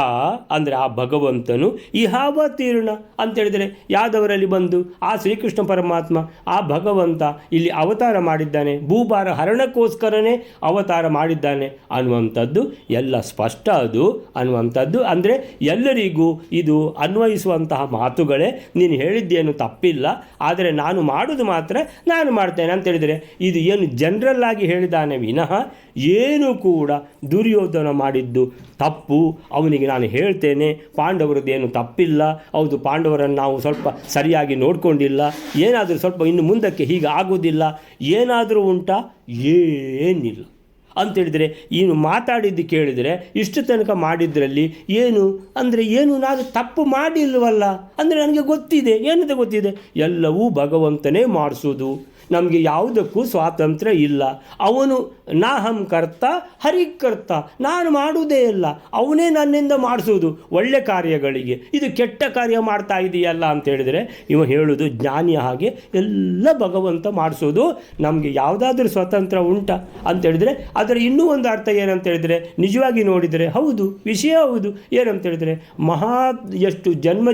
ಅಂದರೆ ಆ ಭಗವಂತನು ಇಹಾವತೀರ್ಣ ಅಂತೇಳಿದರೆ ಯಾದವರಲ್ಲಿ ಬಂದು ಆ ಶ್ರೀಕೃಷ್ಣ ಪರಮಾತ್ಮ ಆ ಭಗವಂತ ಇಲ್ಲಿ ಅವತಾರ ಮಾಡಿದ್ದಾನೆ, ಭೂಭಾರ ಹರಣಕ್ಕೋಸ್ಕರನೇ ಅವತಾರ ಮಾಡಿದ್ದಾನೆ ಅನ್ನುವಂಥದ್ದು ಎಲ್ಲ ಸ್ಪಷ್ಟ ಅದು ಅನ್ನುವಂಥದ್ದು. ಅಂದರೆ ಎಲ್ಲರಿಗೂ ಇದು ಅನ್ವಯಿಸುವಂತಹ ಮಾತುಗಳೇ. ನೀನು ಹೇಳಿದ್ದೇನು ತಪ್ಪಿಲ್ಲ, ಆದರೆ ನಾನು ಮಾಡೋದು ಮಾತ್ರ ನಾನು ಮಾಡ್ತೇನೆ ಅಂತೇಳಿದರೆ ಇದು ಏನು ಜನರಲ್ ಆಗಿ ಹೇಳಿದ್ದಾನೆ ವಿನಃ ಏನು ಕೂಡ ದುರ್ಯೋಧನ ಮಾಡಿದ್ದು ತಪ್ಪು. ಅವನಿಗೆ ನಾನು ಹೇಳ್ತೇನೆ ಪಾಂಡವರದ್ದೇನು ತಪ್ಪಿಲ್ಲ, ಹೌದು ಪಾಂಡವರನ್ನು ನಾವು ಸ್ವಲ್ಪ ಸರಿಯಾಗಿ ನೋಡಿಕೊಂಡಿಲ್ಲ, ಏನಾದರೂ ಸ್ವಲ್ಪ ಇನ್ನು ಮುಂದಕ್ಕೆ ಹೀಗೆ ಆಗೋದಿಲ್ಲ, ಏನಾದರೂ ಉಂಟಾ? ಏನಿಲ್ಲ ಅಂತೇಳಿದರೆ ಇನ್ನು ಮಾತಾಡಿದ್ದು ಕೇಳಿದರೆ ಇಷ್ಟು ತನಕ ಮಾಡಿದ್ರಲ್ಲಿ ಏನು ಅಂದರೆ ಏನು ನಾನು ತಪ್ಪು ಮಾಡಿಲ್ವಲ್ಲ ಅಂದರೆ ನನಗೆ ಗೊತ್ತಿದೆ. ಏನಂತ ಗೊತ್ತಿದೆ? ಎಲ್ಲವೂ ಭಗವಂತನೇ ಮಾಡಿಸೋದು, ನಮಗೆ ಯಾವುದಕ್ಕೂ ಸ್ವಾತಂತ್ರ್ಯ ಇಲ್ಲ. ಅವನು ನಾಹಂ ಕರ್ತ ಹರಿಕರ್ತ, ನಾನು ಮಾಡುವುದೇ ಇಲ್ಲ, ಅವನೇ ನನ್ನಿಂದ ಮಾಡಿಸೋದು ಒಳ್ಳೆ ಕಾರ್ಯಗಳಿಗೆ. ಇದು ಕೆಟ್ಟ ಕಾರ್ಯ ಮಾಡ್ತಾ ಇದೆಯಲ್ಲ ಅಂತೇಳಿದರೆ ಇವ ಹೇಳೋದು ಜ್ಞಾನಿಯ ಹಾಗೆ ಎಲ್ಲ ಭಗವಂತ ಮಾಡಿಸೋದು, ನಮಗೆ ಯಾವುದಾದ್ರೂ ಸ್ವತಂತ್ರ ಉಂಟಾ ಅಂತೇಳಿದರೆ ಆದರೆ ಇನ್ನೂ ಒಂದು ಅರ್ಥ ಏನಂತ ಹೇಳಿದರೆ, ನಿಜವಾಗಿ ನೋಡಿದರೆ ಹೌದು, ವಿಷಯ ಹೌದು. ಏನಂತ ಹೇಳಿದರೆ, ಎಷ್ಟು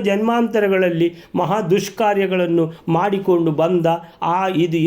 ಜನ್ಮಾಂತರಗಳಲ್ಲಿ ಮಹಾ ದುಷ್ಕಾರ್ಯಗಳನ್ನು ಮಾಡಿಕೊಂಡು ಬಂದ ಇದು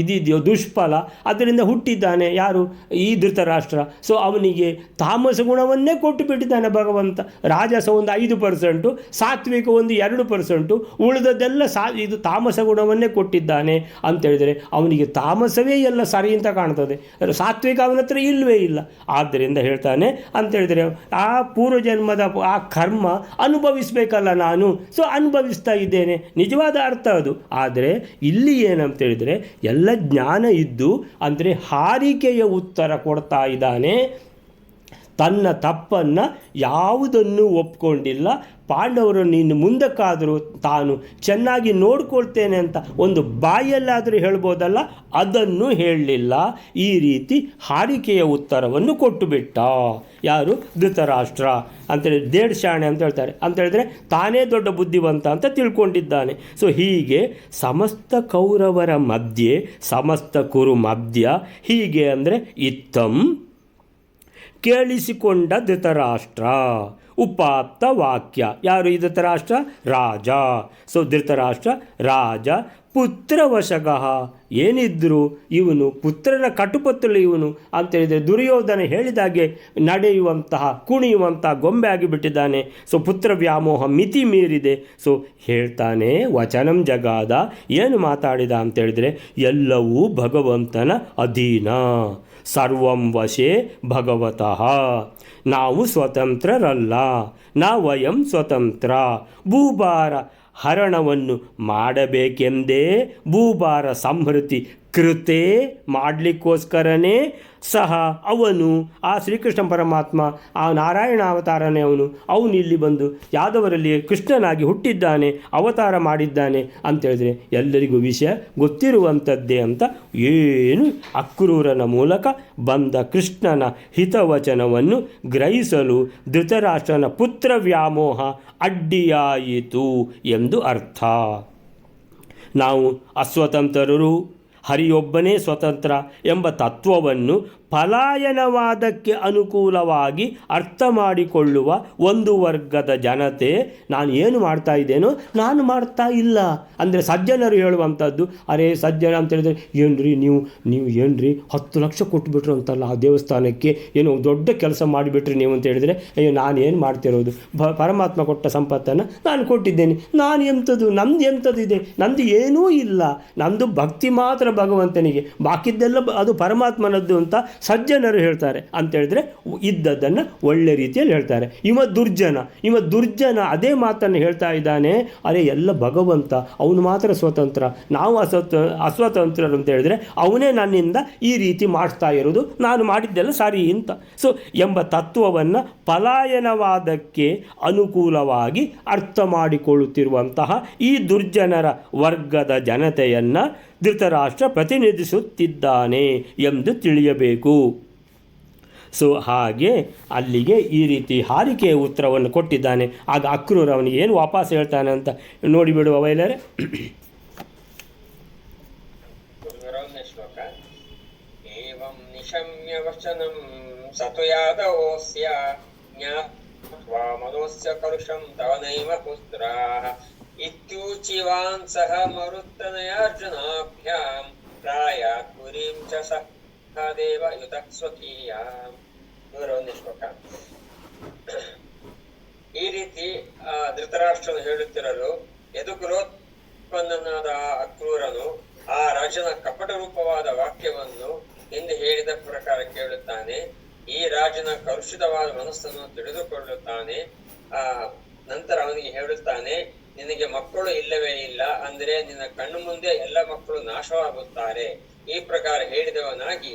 ಇದಿದೆಯೋ ದುಷ್ಫಲ, ಅದರಿಂದ ಹುಟ್ಟಿದ್ದಾನೆ ಯಾರು? ಈ ಧೃತರಾಷ್ಟ್ರ. ಸೊ ಅವನಿಗೆ ತಾಮಸ ಗುಣವನ್ನೇ ಕೊಟ್ಟು ಬಿಟ್ಟಿದ್ದಾನೆ ಭಗವಂತ. ರಾಜಸ ಒಂದು 5%, ಸಾತ್ವಿಕ ಒಂದು 2%, ಉಳಿದದ್ದೆಲ್ಲ ಇದು ತಾಮಸ ಗುಣವನ್ನೇ ಕೊಟ್ಟಿದ್ದಾನೆ ಅಂತೇಳಿದರೆ ಅವನಿಗೆ ತಾಮಸವೇ ಎಲ್ಲ ಸರಿ ಅಂತ ಕಾಣ್ತದೆ, ಸಾತ್ವಿಕ ಅವನ ಹತ್ರ ಇಲ್ಲವೇ ಇಲ್ಲ. ಆದ್ದರಿಂದ ಹೇಳ್ತಾನೆ ಅಂತೇಳಿದರೆ ಆ ಪೂರ್ವಜನ್ಮದ ಆ ಕರ್ಮ ಅನುಭವಿಸಬೇಕಲ್ಲ ನಾನು, ಸೊ ಅನುಭವಿಸ್ತಾ ಇದ್ದೇನೆ, ನಿಜವಾದ ಅರ್ಥ ಅದು. ಆದರೆ ಇಲ್ಲಿ ಏನಂತೇಳಿದರೆ ಎಲ್ಲ ಜ್ಞಾನ ಇದ್ದು ಅಂದರೆ ಹಾರಿಕೆಯ ಉತ್ತರ ಕೊಡ್ತಾ ಇದ್ದಾನೆ. ತನ್ನ ತಪ್ಪನ್ನು ಯಾವುದನ್ನು ಒಪ್ಕೊಂಡಿಲ್ಲ. ಪಾಂಡವರನ್ನು ಇನ್ನು ಮುಂದಕ್ಕಾದರೂ ತಾನು ಚೆನ್ನಾಗಿ ನೋಡ್ಕೊಳ್ತೇನೆ ಅಂತ ಒಂದು ಬಾಯಲ್ಲಾದರೂ ಹೇಳ್ಬೋದಲ್ಲ, ಅದನ್ನು ಹೇಳಲಿಲ್ಲ. ಈ ರೀತಿ ಹಾರಿಕೆಯ ಉತ್ತರವನ್ನು ಕೊಟ್ಟು ಬಿಟ್ಟ. ಯಾರು? ಧೃತರಾಷ್ಟ್ರ ಅಂತೇಳಿ ದೇಡ್ಶಾಣೆ ಅಂತ ಹೇಳ್ತಾರೆ. ಅಂತ ಹೇಳಿದ್ರೆ ತಾನೇ ದೊಡ್ಡ ಬುದ್ಧಿವಂತ ಅಂತ ತಿಳ್ಕೊಂಡಿದ್ದಾನೆ. ಸೊ ಹೀಗೆ ಸಮಸ್ತ ಕೌರವರ ಮಧ್ಯೆ ಸಮಸ್ತ ಕುರು ಮಧ್ಯ, ಹೀಗೆ ಅಂದರೆ ಇತ್ತಂ ಕೇಳಿಸಿಕೊಂಡ ಧೃತರಾಷ್ಟ್ರ. ಉಪಾತ್ತ ವಾಕ್ಯ. ಯಾರು ಈ ಧೃತರಾಷ್ಟ್ರ? ರಾಜ. ಸೊ ಧೃತರಾಷ್ಟ್ರ ರಾಜ. ಪುತ್ರವಶಗಃ. ಏನಿದ್ರು ಇವನು ಪುತ್ರನ ಕಟುಪತ್ತಲು ಇವನು ಅಂತೇಳಿದರೆ ದುರ್ಯೋಧನ ಹೇಳಿದಾಗೆ ನಡೆಯುವಂತಹ ಕುಣಿಯುವಂತಹ ಗೊಂಬೆ ಆಗಿಬಿಟ್ಟಿದ್ದಾನೆ. ಸೊ ಪುತ್ರ ವ್ಯಾಮೋಹ ಮಿತಿ ಮೀರಿದೆ. ಸೊ ಹೇಳ್ತಾನೆ ವಚನಂ ಜಗಾದ. ಏನು ಮಾತಾಡಿದ ಅಂತೇಳಿದರೆ ಎಲ್ಲವೂ ಭಗವಂತನ ಅಧೀನ. ಸರ್ವಂ ವಶೇ ಭಗವತಃ. ನಾವು ಸ್ವತಂತ್ರರಲ್ಲ, ವಯಂ ಸ್ವತಂತ್ರ. ಭೂಭಾರ ಹರಣವನ್ನು ಮಾಡಬೇಕೆಂದೇ ಭೂಭಾರ ಸಂಹೃತಿ ಕೃತೆ ಮಾಡಲಿಕ್ಕೋಸ್ಕರನೇ ಸಹ ಅವನು ಆ ಶ್ರೀಕೃಷ್ಣ ಪರಮಾತ್ಮ ಆ ನಾರಾಯಣ ಅವತಾರನೇ ಅವನು ಇಲ್ಲಿ ಬಂದು ಯಾದವರಲ್ಲಿ ಕೃಷ್ಣನಾಗಿ ಹುಟ್ಟಿದ್ದಾನೆ, ಅವತಾರ ಮಾಡಿದ್ದಾನೆ ಅಂತೇಳಿದರೆ ಎಲ್ಲರಿಗೂ ವಿಷಯ ಗೊತ್ತಿರುವಂಥದ್ದೇ ಅಂತ ಏನು ಅಕ್ರೂರನ ಮೂಲಕ ಬಂದ ಕೃಷ್ಣನ ಹಿತವಚನವನ್ನು ಗ್ರಹಿಸಲು ಧೃತರಾಷ್ಟ್ರನ ಪುತ್ರ ವ್ಯಾಮೋಹ ಅಡ್ಡಿಯಾಯಿತು ಎಂದು ಅರ್ಥ. ನಾವು ಅಸ್ವತಂತ್ರರು, ಹರಿಯೊಬ್ಬನೇ ಸ್ವತಂತ್ರ ಎಂಬ ತತ್ವವನ್ನು ಪಲಾಯನವಾದಕ್ಕೆ ಅನುಕೂಲವಾಗಿ ಅರ್ಥ ಮಾಡಿಕೊಳ್ಳುವ ಒಂದು ವರ್ಗದ ಜನತೆ ನಾನು ಏನು ಮಾಡ್ತಾ ಇದ್ದೇನೋ ನಾನು ಮಾಡ್ತಾ ಇಲ್ಲ ಅಂದರೆ ಸಜ್ಜನರು ಹೇಳುವಂಥದ್ದು. ಅರೇ ಸಜ್ಜನ ಅಂತ ಹೇಳಿದ್ರೆ ಏನ್ರಿ ನೀವು ಏನ್ರಿ 10 ಲಕ್ಷ ಕೊಟ್ಟುಬಿಟ್ರು ಅಂತಲ್ಲ ಆ ದೇವಸ್ಥಾನಕ್ಕೆ, ಏನೋ ದೊಡ್ಡ ಕೆಲಸ ಮಾಡಿಬಿಟ್ರಿ ನೀವು ಅಂತ ಹೇಳಿದರೆ, ಅಯ್ಯೋ ನಾನು ಏನು ಮಾಡ್ತಿರೋದು, ಪರಮಾತ್ಮ ಕೊಟ್ಟ ಸಂಪತ್ತನ್ನು ನಾನು ಕೊಟ್ಟಿದ್ದೇನೆ, ನಾನು ಎಂಥದ್ದು, ನಮ್ದು ಎಂಥದ್ದಿದೆ, ನಂದು ಏನೂ ಇಲ್ಲ, ನಂದು ಭಕ್ತಿ ಮಾತ್ರ ಭಗವಂತನಿಗೆ, ಬಾಕಿದ್ದೆಲ್ಲ ಅದು ಪರಮಾತ್ಮನದ್ದು ಅಂತ ಸಜ್ಜನರು ಹೇಳ್ತಾರೆ. ಅಂತೇಳಿದ್ರೆ ಇದ್ದದ್ದನ್ನು ಒಳ್ಳೆ ರೀತಿಯಲ್ಲಿ ಹೇಳ್ತಾರೆ. ಇವ ದುರ್ಜನ ಅದೇ ಮಾತನ್ನು ಹೇಳ್ತಾ ಇದ್ದಾನೆ. ಅರೆ ಎಲ್ಲ ಭಗವಂತ, ಅವನು ಮಾತ್ರ ಸ್ವತಂತ್ರ, ನಾವು ಅಸ್ವತಂತ್ರರು ಅಂತ ಹೇಳಿದ್ರೆ ಅವನೇ ನನ್ನಿಂದ ಈ ರೀತಿ ಮಾಡಿಸ್ತಾ ಇರೋದು, ನಾನು ಮಾಡಿದ್ದೆಲ್ಲ ಸರಿ ಅಂತ. ಸೊ ಎಂಬ ತತ್ವವನ್ನು ಪಲಾಯನವಾದಕ್ಕೆ ಅನುಕೂಲವಾಗಿ ಅರ್ಥ ಮಾಡಿಕೊಳ್ಳುತ್ತಿರುವಂತಹ ಈ ದುರ್ಜನರ ವರ್ಗದ ಜನತೆಯನ್ನು ಧೃತರಾಷ್ಟ್ರ ಪ್ರತಿನಿಧಿಸುತ್ತಿದ್ದಾನೆ ಎಂದು ತಿಳಿಯಬೇಕು. ಸೊ ಹಾಗೆ ಅಲ್ಲಿಗೆ ಈ ರೀತಿ ಹಾರಿಕೆಯ ಉತ್ತರವನ್ನು ಕೊಟ್ಟಿದ್ದಾನೆ. ಆಗ ಅಕ್ರೂರ ಅವನಿಗೆ ಏನು ವಾಪಸ್ ಹೇಳ್ತಾನೆ ಅಂತ ನೋಡಿಬಿಡುವ ವೈಲರೆ. ಶ್ಲೋಕ ಏವಂ ನಿಶಮ್ಯ ವಚನಂ ಸತು ಯಾದವೋಸ್ಯ ಜ್ಞಾತ್ವಾ ಮನೋಸ್ಯ ಕರುಷಂ ತವನೈವ ಪುತ್ರಾಃ ಇತ್ಯೂಚಿವಾನ್ ಸಹ ಮರುತ್ತನಯಾರ್ಜುನಾಭ್ಯಾಂ ಪ್ರಾಯಾತ್ ಪುರೀಂ ಚ ಸಹದೇವ ಯುತಃ ಸ್ವಕೀಯಾಂ. 101ನೇ ಶ್ಲೋಕ. ಈ ರೀತಿ ಧೃತರಾಷ್ಟ್ರನು ಹೇಳುತ್ತಿರಲು ಯದುಕುಲೋತ್ಪನ್ನನಾದ ಅಕ್ರೂರನು ಆ ರಾಜನ ಕಪಟ ರೂಪವಾದ ವಾಕ್ಯವನ್ನು ಹಿಂದೆ ಹೇಳಿದ ಪ್ರಕಾರ ಕೇಳುತ್ತಾನೆ. ಈ ರಾಜನ ಕಲುಷಿತವಾದ ಮನಸ್ಸನ್ನು ತಿಳಿದುಕೊಳ್ಳುತ್ತಾನೆ. ನಂತರ ಅವನಿಗೆ ಹೇಳುತ್ತಾನೆ, ನಿನಗೆ ಮಕ್ಕಳು ಇಲ್ಲವೇ ಇಲ್ಲ, ಅಂದರೆ ನಿನ್ನ ಕಣ್ಣು ಮುಂದೆ ಎಲ್ಲ ಮಕ್ಕಳು ನಾಶವಾಗುತ್ತಾರೆ. ಈ ಪ್ರಕಾರ ಹೇಳಿದವನಾಗಿ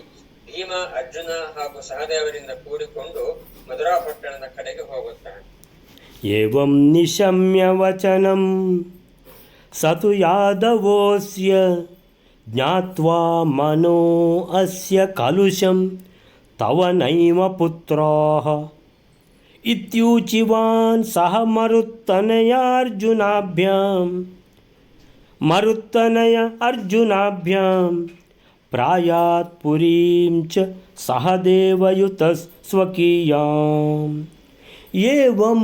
ಭೀಮ, ಅರ್ಜುನ ಹಾಗೂ ಸಹದೇವರಿಂದ ಕೂಡಿಕೊಂಡು ಮಧುರಾಪಟ್ಟಣದ ಕಡೆಗೆ ಹೋಗುತ್ತಾನೆ. ಏವಂ ನಿಶಮ್ಯ ವಚನಂ ಸತು ಯಾದವೋಸ್ಯ ಜ್ಞಾತ್ವಾ ಮನೋ ಅಸ್ಯ ಕಲುಷಂ ತವ ನೈವ ಪುತ್ರಾಃ ಇತ್ಯೂಚಿವಾನ್ ಸಹ ಮರುತ್ತನಯ ಅರ್ಜುನಾಭ್ಯಾಂ ಪ್ರಾಯಾತ್ ಪುರೀಂ ಚ ಸಹದೇವಯುತ ಸ್ವಕೀಯಾಂ ಏವಂ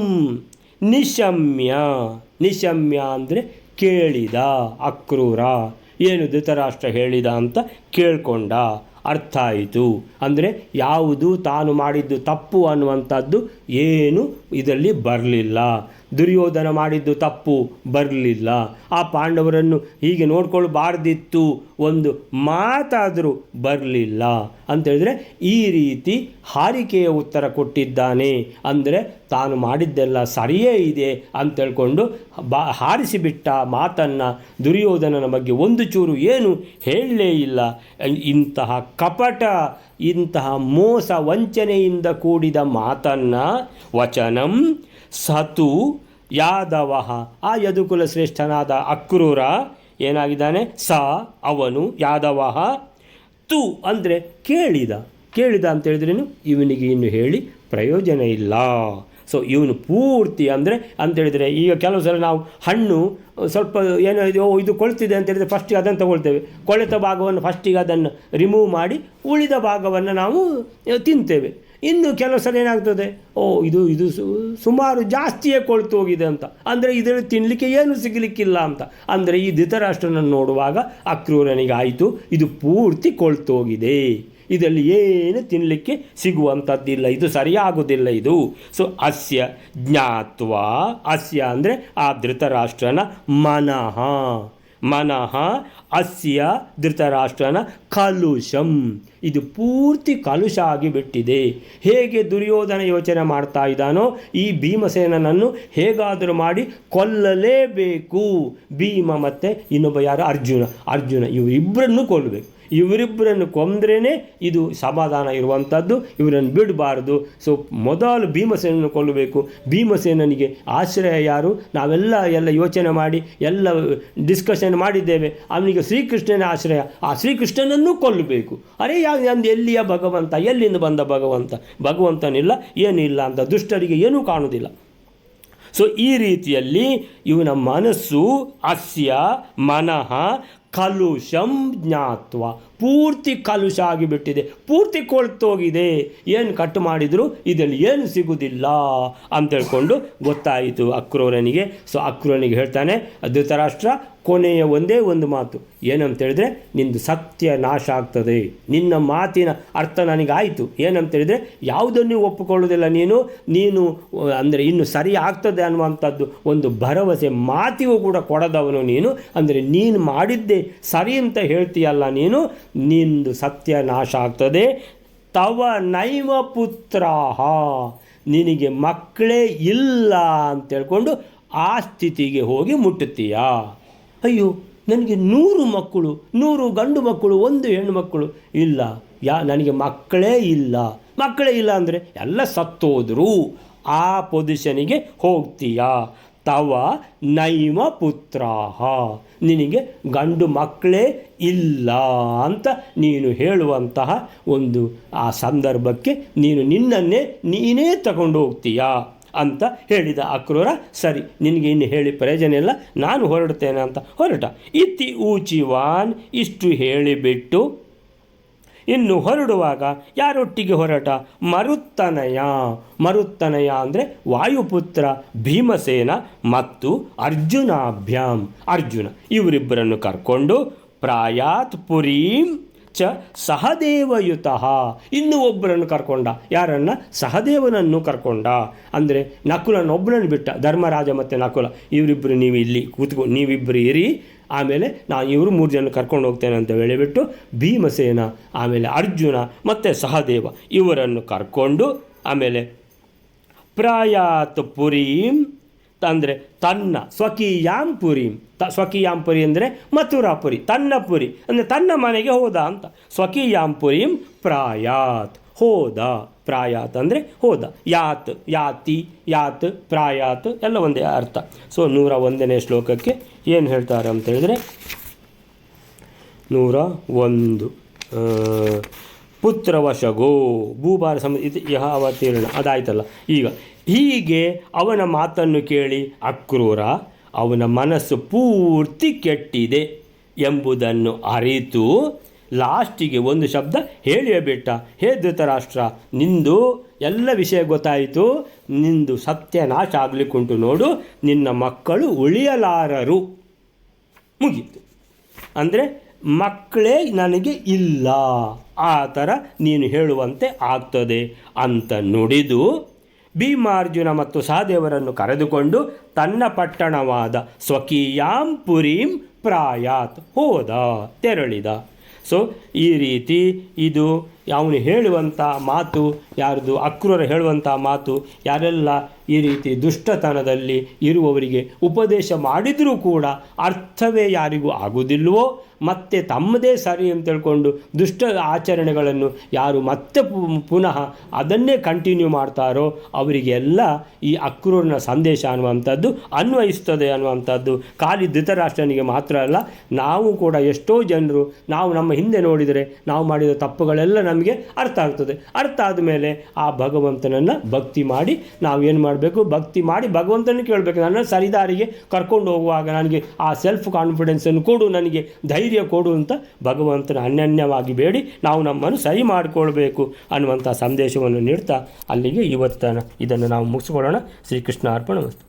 ನಿಶಮ್ಯ. ನಿಶಮ್ಯ ಅಂದರೆ ಕೇಳಿದ, ಅಕ್ರೂರ ಏನು ಧೃತರಾಷ್ಟ್ರ ಹೇಳಿದ ಅಂತ ಕೇಳ್ಕೊಂಡ, ಅರ್ಥ ಆಯಿತು. ಅಂದರೆ ಯಾವುದು ತಾನು ಮಾಡಿದ್ದು ತಪ್ಪು ಅನ್ನುವಂಥದ್ದು ಏನು ಇದರಲ್ಲಿ ಬರಲಿಲ್ಲ. ದುರ್ಯೋಧನ ಮಾಡಿದ್ದು ತಪ್ಪು ಬರಲಿಲ್ಲ. ಆ ಪಾಂಡವರನ್ನು ಹೀಗೆ ನೋಡ್ಕೊಳ್ಬಾರ್ದಿತ್ತು ಒಂದು ಮಾತಾದರೂ ಬರಲಿಲ್ಲ ಅಂತೇಳಿದರೆ ಈ ರೀತಿ ಹಾರಿಕೆಯ ಉತ್ತರ ಕೊಟ್ಟಿದ್ದಾನೆ. ಅಂದರೆ ತಾನು ಮಾಡಿದ್ದೆಲ್ಲ ಸರಿಯೇ ಇದೆ ಅಂತೇಳ್ಕೊಂಡು ಹಾರಿಸಿಬಿಟ್ಟ ಮಾತನ್ನು ದುರ್ಯೋಧನನ ಬಗ್ಗೆ ಒಂದು ಚೂರು ಏನು ಹೇಳಲೇ ಇಲ್ಲ. ಇಂತಹ ಕಪಟ, ಇಂತಹ ಮೋಸ ವಂಚನೆಯಿಂದ ಕೂಡಿದ ಮಾತನ್ನು ವಚನಂ ಸತು ಯಾದವ, ಆ ಯದುಕುಲ ಶ್ರೇಷ್ಠನಾದ ಅಕ್ರೂರ ಏನಾಗಿದ್ದಾನೆ, ಸ ಅವನು, ಯಾದವ ತು ಅಂದರೆ ಕೇಳಿದ. ಕೇಳಿದ ಅಂತೇಳಿದ್ರೇನು, ಇವನಿಗೆ ಇನ್ನು ಹೇಳಿ ಪ್ರಯೋಜನ ಇಲ್ಲ. ಸೊ ಇವನು ಪೂರ್ತಿ ಅಂದರೆ ಅಂತೇಳಿದರೆ ಈಗ ಕೆಲವು ಸಲ ನಾವು ಹಣ್ಣು ಸ್ವಲ್ಪ ಏನೋ ಇದು ಕೊಳ್ತಿದೆ ಅಂತೇಳಿದರೆ ಫಸ್ಟಿಗೆ ಅದನ್ನು ತಗೊಳ್ತೇವೆ. ಕೊಳೆತ ಭಾಗವನ್ನು ಫಸ್ಟಿಗೆ ಅದನ್ನು ರಿಮೂವ್ ಮಾಡಿ ಉಳಿದ ಭಾಗವನ್ನು ನಾವು ತಿಂತೇವೆ. ಇನ್ನು ಕೆಲವು ಸಲ ಏನಾಗ್ತದೆ, ಇದು ಸುಮಾರು ಜಾಸ್ತಿಯೇ ಕೊಳ್ತು ಹೋಗಿದೆ ಅಂತ, ಅಂದರೆ ಇದರಲ್ಲಿ ತಿನ್ನಲಿಕ್ಕೆ ಏನು ಸಿಗಲಿಕ್ಕಿಲ್ಲ ಅಂತ. ಅಂದರೆ ಈ ಧೃತರಾಷ್ಟ್ರನನ್ನು ನೋಡುವಾಗ ಅಕ್ರೂರನಿಗೆ ಆಯಿತು, ಇದು ಪೂರ್ತಿ ಕೊಳ್ತು ಹೋಗಿದೆ, ಇದರಲ್ಲಿ ಏನು ತಿನ್ನಲಿಕ್ಕೆ ಸಿಗುವಂಥದ್ದಿಲ್ಲ, ಇದು ಸರಿಯಾಗುವುದಿಲ್ಲ ಇದು. ಸೊ ಅಸ್ಯ ಜ್ಞಾತ್ವ, ಅಸ್ಯ ಅಂದರೆ ಆ ಧೃತರಾಷ್ಟ್ರನ ಮನಃ, ಮನಃ ಅಸ್ಯ ಧೃತರಾಷ್ಟ್ರನ ಕಲುಷಂ, ಇದು ಪೂರ್ತಿ ಕಲುಷ ಆಗಿಬಿಟ್ಟಿದೆ. ಹೇಗೆ ದುರ್ಯೋಧನ ಯೋಚನೆ ಮಾಡ್ತಾ ಇದ್ದಾನೋ ಈ ಭೀಮಸೇನನನ್ನು ಹೇಗಾದರೂ ಮಾಡಿ ಕೊಲ್ಲಲೇಬೇಕು. ಭೀಮ ಮತ್ತು ಇನ್ನೊಬ್ಬ ಯಾರು, ಅರ್ಜುನ ಇವರಿಬ್ಬರನ್ನು ಕೊಲ್ಲಬೇಕು. ಇವರಿಬ್ಬರನ್ನು ಕೊಂದ್ರೇ ಇದು ಸಮಾಧಾನ ಇರುವಂಥದ್ದು, ಇವರನ್ನು ಬಿಡಬಾರ್ದು. ಸೊ ಮೊದಲು ಭೀಮಸೇನನ್ನು ಕೊಲ್ಲಬೇಕು. ಭೀಮಸೇನನಿಗೆ ಆಶ್ರಯ ಯಾರು, ನಾವೆಲ್ಲ ಯೋಚನೆ ಮಾಡಿ ಎಲ್ಲ ಡಿಸ್ಕಷನ್ ಮಾಡಿದ್ದೇವೆ. ಅವನಿಗೆ ಶ್ರೀಕೃಷ್ಣನ ಆಶ್ರಯ, ಆ ಶ್ರೀಕೃಷ್ಣನನ್ನು ಕೊಲ್ಲಬೇಕು. ಅರೆ ಅಂದು ಎಲ್ಲಿಯ ಭಗವಂತ, ಎಲ್ಲಿಂದ ಬಂದ ಭಗವಂತನಿಲ್ಲ ಏನಿಲ್ಲ ಅಂತ ದುಷ್ಟರಿಗೆ ಏನೂ ಕಾಣುವುದಿಲ್ಲ. ಸೊ ಈ ರೀತಿಯಲ್ಲಿ ಇವನ ಮನಸ್ಸು ಅಸ್ಯ ಮನಃ ಕಲುಷಂ ಜ್ಞಾತ್ವ, ಪೂರ್ತಿ ಕಲುಷ ಆಗಿಬಿಟ್ಟಿದೆ, ಪೂರ್ತಿ ಕೊಳ್ತೋಗಿದೆ. ಏನು ಕಟ್ಟು ಮಾಡಿದರೂ ಇದರಲ್ಲಿ ಏನು ಸಿಗುವುದಿಲ್ಲ ಅಂತೇಳ್ಕೊಂಡು ಗೊತ್ತಾಯಿತು ಅಕ್ರೂರನಿಗೆ. ಸೊ ಅಕ್ರೂರನಿಗೆ ಹೇಳ್ತಾನೆ ಧೃತರಾಷ್ಟ್ರ, ಕೊನೆಯ ಒಂದೇ ಒಂದು ಮಾತು ಏನಂತೇಳಿದ್ರೆ, ನಿಂದು ಸತ್ಯ ನಾಶ ಆಗ್ತದೆ. ನಿನ್ನ ಮಾತಿನ ಅರ್ಥ ನನಗಾಯಿತು. ಏನಂತೇಳಿದರೆ, ಯಾವುದನ್ನು ಒಪ್ಪಿಕೊಳ್ಳೋದಿಲ್ಲ ನೀನು ಅಂದರೆ ಇನ್ನು ಸರಿ ಆಗ್ತದೆ ಅನ್ನುವಂಥದ್ದು ಒಂದು ಭರವಸೆ ಮಾತಿಗೂ ಕೂಡ ಕೊಡದವನು ನೀನು. ಅಂದರೆ ನೀನು ಮಾಡಿದ್ದೇ ಸರಿ ಅಂತ ಹೇಳ್ತೀಯಲ್ಲ ನೀನು, ನಿಂದು ಸತ್ಯ ನಾಶ ಆಗ್ತದೆ. ತವ ನೈವ ಪುತ್ರಾಹ, ನಿನಗೆ ಮಕ್ಕಳೇ ಇಲ್ಲ ಅಂತೇಳ್ಕೊಂಡು ಆ ಸ್ಥಿತಿಗೆ ಹೋಗಿ ಮುಟ್ಟುತ್ತೀಯಾ. ಅಯ್ಯೋ, ನನಗೆ 100 ಮಕ್ಕಳು, 100 ಗಂಡು ಮಕ್ಕಳು, 1 ಹೆಣ್ಣು ಮಕ್ಕಳು ಇಲ್ಲ, ನನಗೆ ಮಕ್ಕಳೇ ಇಲ್ಲ ಅಂದರೆ ಎಲ್ಲ ಸತ್ತೋದ್ರು, ಆ ಪೊಸಿಷನಿಗೆ ಹೋಗ್ತೀಯಾ. ತವ ನೈವ ಪುತ್ರಾಹ, ನಿನಗೆ ಗಂಡು ಮಕ್ಕಳೇ ಇಲ್ಲ ಅಂತ ನೀನು ಹೇಳುವಂತಹ ಒಂದು ಆ ಸಂದರ್ಭಕ್ಕೆ ನಿನ್ನನ್ನೇ ನೀನೇ ತಗೊಂಡು ಹೋಗ್ತೀಯಾ ಅಂತ ಹೇಳಿದ ಅಕ್ರೂರ. ಸರಿ, ನಿನಗೆ ಇನ್ನು ಹೇಳಿ ಪ್ರಯೋಜನ ಇಲ್ಲ, ನಾನು ಹೊರಡ್ತೇನೆ ಅಂತ ಹೊರಟ. ಇತಿ ಊಚಿವಾನ್, ಇಷ್ಟು ಹೇಳಿಬಿಟ್ಟು ಇನ್ನು ಹೊರಡುವಾಗ ಯಾರೊಟ್ಟಿಗೆ ಹೊರಟ, ಮರುತ್ತನಯ ಅಂದರೆ ವಾಯುಪುತ್ರ ಭೀಮಸೇನ ಮತ್ತು ಅರ್ಜುನ ಇವರಿಬ್ಬರನ್ನು ಕರ್ಕೊಂಡು ಪ್ರಾಯಾತ್ ಪುರೀಂ ಚ ಸಹದೇವಯುತ, ಇನ್ನೂ ಒಬ್ಬರನ್ನು ಕರ್ಕೊಂಡ. ಯಾರನ್ನು? ಸಹದೇವನನ್ನು ಕರ್ಕೊಂಡ. ಅಂದರೆ ನಕುಲನೊಬ್ಬನನ್ನು ಬಿಟ್ಟ, ಧರ್ಮರಾಜ ಮತ್ತು ನಕುಲ ಇವರಿಬ್ಬರು ನೀವು ಇಲ್ಲಿ ನೀವಿಬ್ಬರು ಇರಿ, ಆಮೇಲೆ ನಾನು ಇವರು 3 ಜನ ಕರ್ಕೊಂಡು ಹೋಗ್ತೇನೆ ಅಂತ ಹೇಳಿಬಿಟ್ಟು ಭೀಮಸೇನ, ಆಮೇಲೆ ಅರ್ಜುನ ಮತ್ತು ಸಹದೇವ ಇವರನ್ನು ಕರ್ಕೊಂಡು ಆಮೇಲೆ ಪ್ರಾಯಾತ್ ಪುರೀಂ ಅಂದರೆ ತನ್ನ ಸ್ವಕೀಯಾಂಪುರಿ ಅಂದರೆ ಮಥುರಾಪುರಿ, ತನ್ನ ಪುರಿ ಅಂದರೆ ತನ್ನ ಮನೆಗೆ ಹೋದ ಅಂತ. ಸ್ವಕೀಯಾಂಪುರಿಂ ಪ್ರಾಯಾತ್, ಹೋದ. ಪ್ರಾಯಾತ್ ಅಂದರೆ ಹೋದ. ಯಾತ್ ಪ್ರಾಯಾತ್ ಎಲ್ಲ ಒಂದೇ ಅರ್ಥ. ಸೊ 101ನೇ ಶ್ಲೋಕಕ್ಕೆ ಏನು ಹೇಳ್ತಾರೆ ಅಂತ ಹೇಳಿದರೆ, 101 ಪುತ್ರವಶಗೋ ಭೂಭಾರ ಯಹ ಅವತೀರ್ಣ, ಅದಾಯ್ತಲ್ಲ. ಈಗ ಹೀಗೆ ಅವನ ಮಾತನ್ನು ಕೇಳಿ ಅಕ್ರೂರ, ಅವನ ಮನಸ್ಸು ಪೂರ್ತಿ ಕೆಟ್ಟಿದೆ ಎಂಬುದನ್ನು ಅರಿತು ಲಾಸ್ಟಿಗೆ ಒಂದು ಶಬ್ದ ಹೇಳಿಯೇ ಬಿಟ್ಟ, ಹೇ ಧೃತರಾಷ್ಟ್ರ, ನಿಂದು ಎಲ್ಲ ವಿಷಯ ಗೊತ್ತಾಯಿತು, ನಿಂದು ಸತ್ಯನಾಶ ಆಗಲಿಕ್ಕುಂಟು ನೋಡು, ನಿನ್ನ ಮಕ್ಕಳು ಉಳಿಯಲಾರರು. ಮುಗೀತು. ಅಂದರೆ ಮಕ್ಕಳೇ ನನಗೆ ಇಲ್ಲ, ಆ ಥರ ನೀನು ಹೇಳುವಂತೆ ಆಗ್ತದೆ ಅಂತ ನುಡಿದು ಭೀಮಾರ್ಜುನ ಮತ್ತು ಸಹದೇವರನ್ನು ಕರೆದುಕೊಂಡು ತನ್ನ ಪಟ್ಟಣವಾದ ಸ್ವಕೀಯಾಂ ಪುರೀಂ ಪ್ರಾಯಾತ್ ಹೋದ, ತೆರಳಿದ. ಸೊ ಈ ರೀತಿ ಇದು ಅವನು ಹೇಳುವಂಥ ಮಾತು, ಯಾರ್ದು ಅಕ್ರೂರ ಹೇಳುವಂಥ ಮಾತು, ಯಾರೆಲ್ಲ ಈ ರೀತಿ ದುಷ್ಟತನದಲ್ಲಿ ಇರುವವರಿಗೆ ಉಪದೇಶ ಮಾಡಿದರೂ ಕೂಡ ಅರ್ಥವೇ ಯಾರಿಗೂ ಆಗುವುದಿಲ್ಲವೋ, ಮತ್ತೆ ತಮ್ಮದೇ ಸರಿ ಅಂತ ತಿಳ್ಕೊಂಡು ದುಷ್ಟ ಆಚರಣೆಗಳನ್ನು ಯಾರು ಮತ್ತೆ ಪುನಃ ಅದನ್ನೇ ಕಂಟಿನ್ಯೂ ಮಾಡ್ತಾರೋ ಅವರಿಗೆಲ್ಲ ಈ ಅಕ್ರೂರನ ಸಂದೇಶ ಅನ್ನುವಂಥದ್ದು ಅನ್ವಯಿಸ್ತದೆ ಅನ್ನುವಂಥದ್ದು ಖಾಲಿ ಧೃತರಾಷ್ಟ್ರನಿಗೆ ಮಾತ್ರ ಅಲ್ಲ, ನಾವು ಕೂಡ ಎಷ್ಟೋ ಜನರು ನಾವು ನಮ್ಮ ಹಿಂದೆ ನೋಡಿದರೆ ನಾವು ಮಾಡಿದ ತಪ್ಪುಗಳೆಲ್ಲ ನಮಗೆ ಅರ್ಥ ಆಗ್ತದೆ. ಅರ್ಥ ಆದಮೇಲೆ ಆ ಭಗವಂತನನ್ನು ಭಕ್ತಿ ಮಾಡಿ ನಾವೇನು ಮಾಡಬೇಕು, ಭಕ್ತಿ ಮಾಡಿ ಭಗವಂತನ ಕೇಳಬೇಕು, ನನ್ನ ಸರಿದಾರಿಗೆ ಕರ್ಕೊಂಡು ಹೋಗುವಾಗ ನನಗೆ ಆ ಸೆಲ್ಫ್ ಕಾನ್ಫಿಡೆನ್ಸನ್ನು ಕೊಡು, ನನಗೆ ಧೈರ್ಯ ಕೊಡು ಅಂತ ಭಗವಂತನ ಅನ್ಯನ್ಯವಾಗಿ ಬೇಡಿ ನಾವು ನಮ್ಮನ್ನು ಸರಿ ಮಾಡಿಕೊಳ್ಬೇಕು ಅನ್ನುವಂಥ ಸಂದೇಶವನ್ನು ನೀಡ್ತಾ ಅಲ್ಲಿಗೆ ಇವತ್ತಿನ ಇದನ್ನು ನಾವು ಮುಗಿಸ್ಕೊಳ್ಳೋಣ. ಶ್ರೀಕೃಷ್ಣ ಅರ್ಪಣಮಸ್ತು.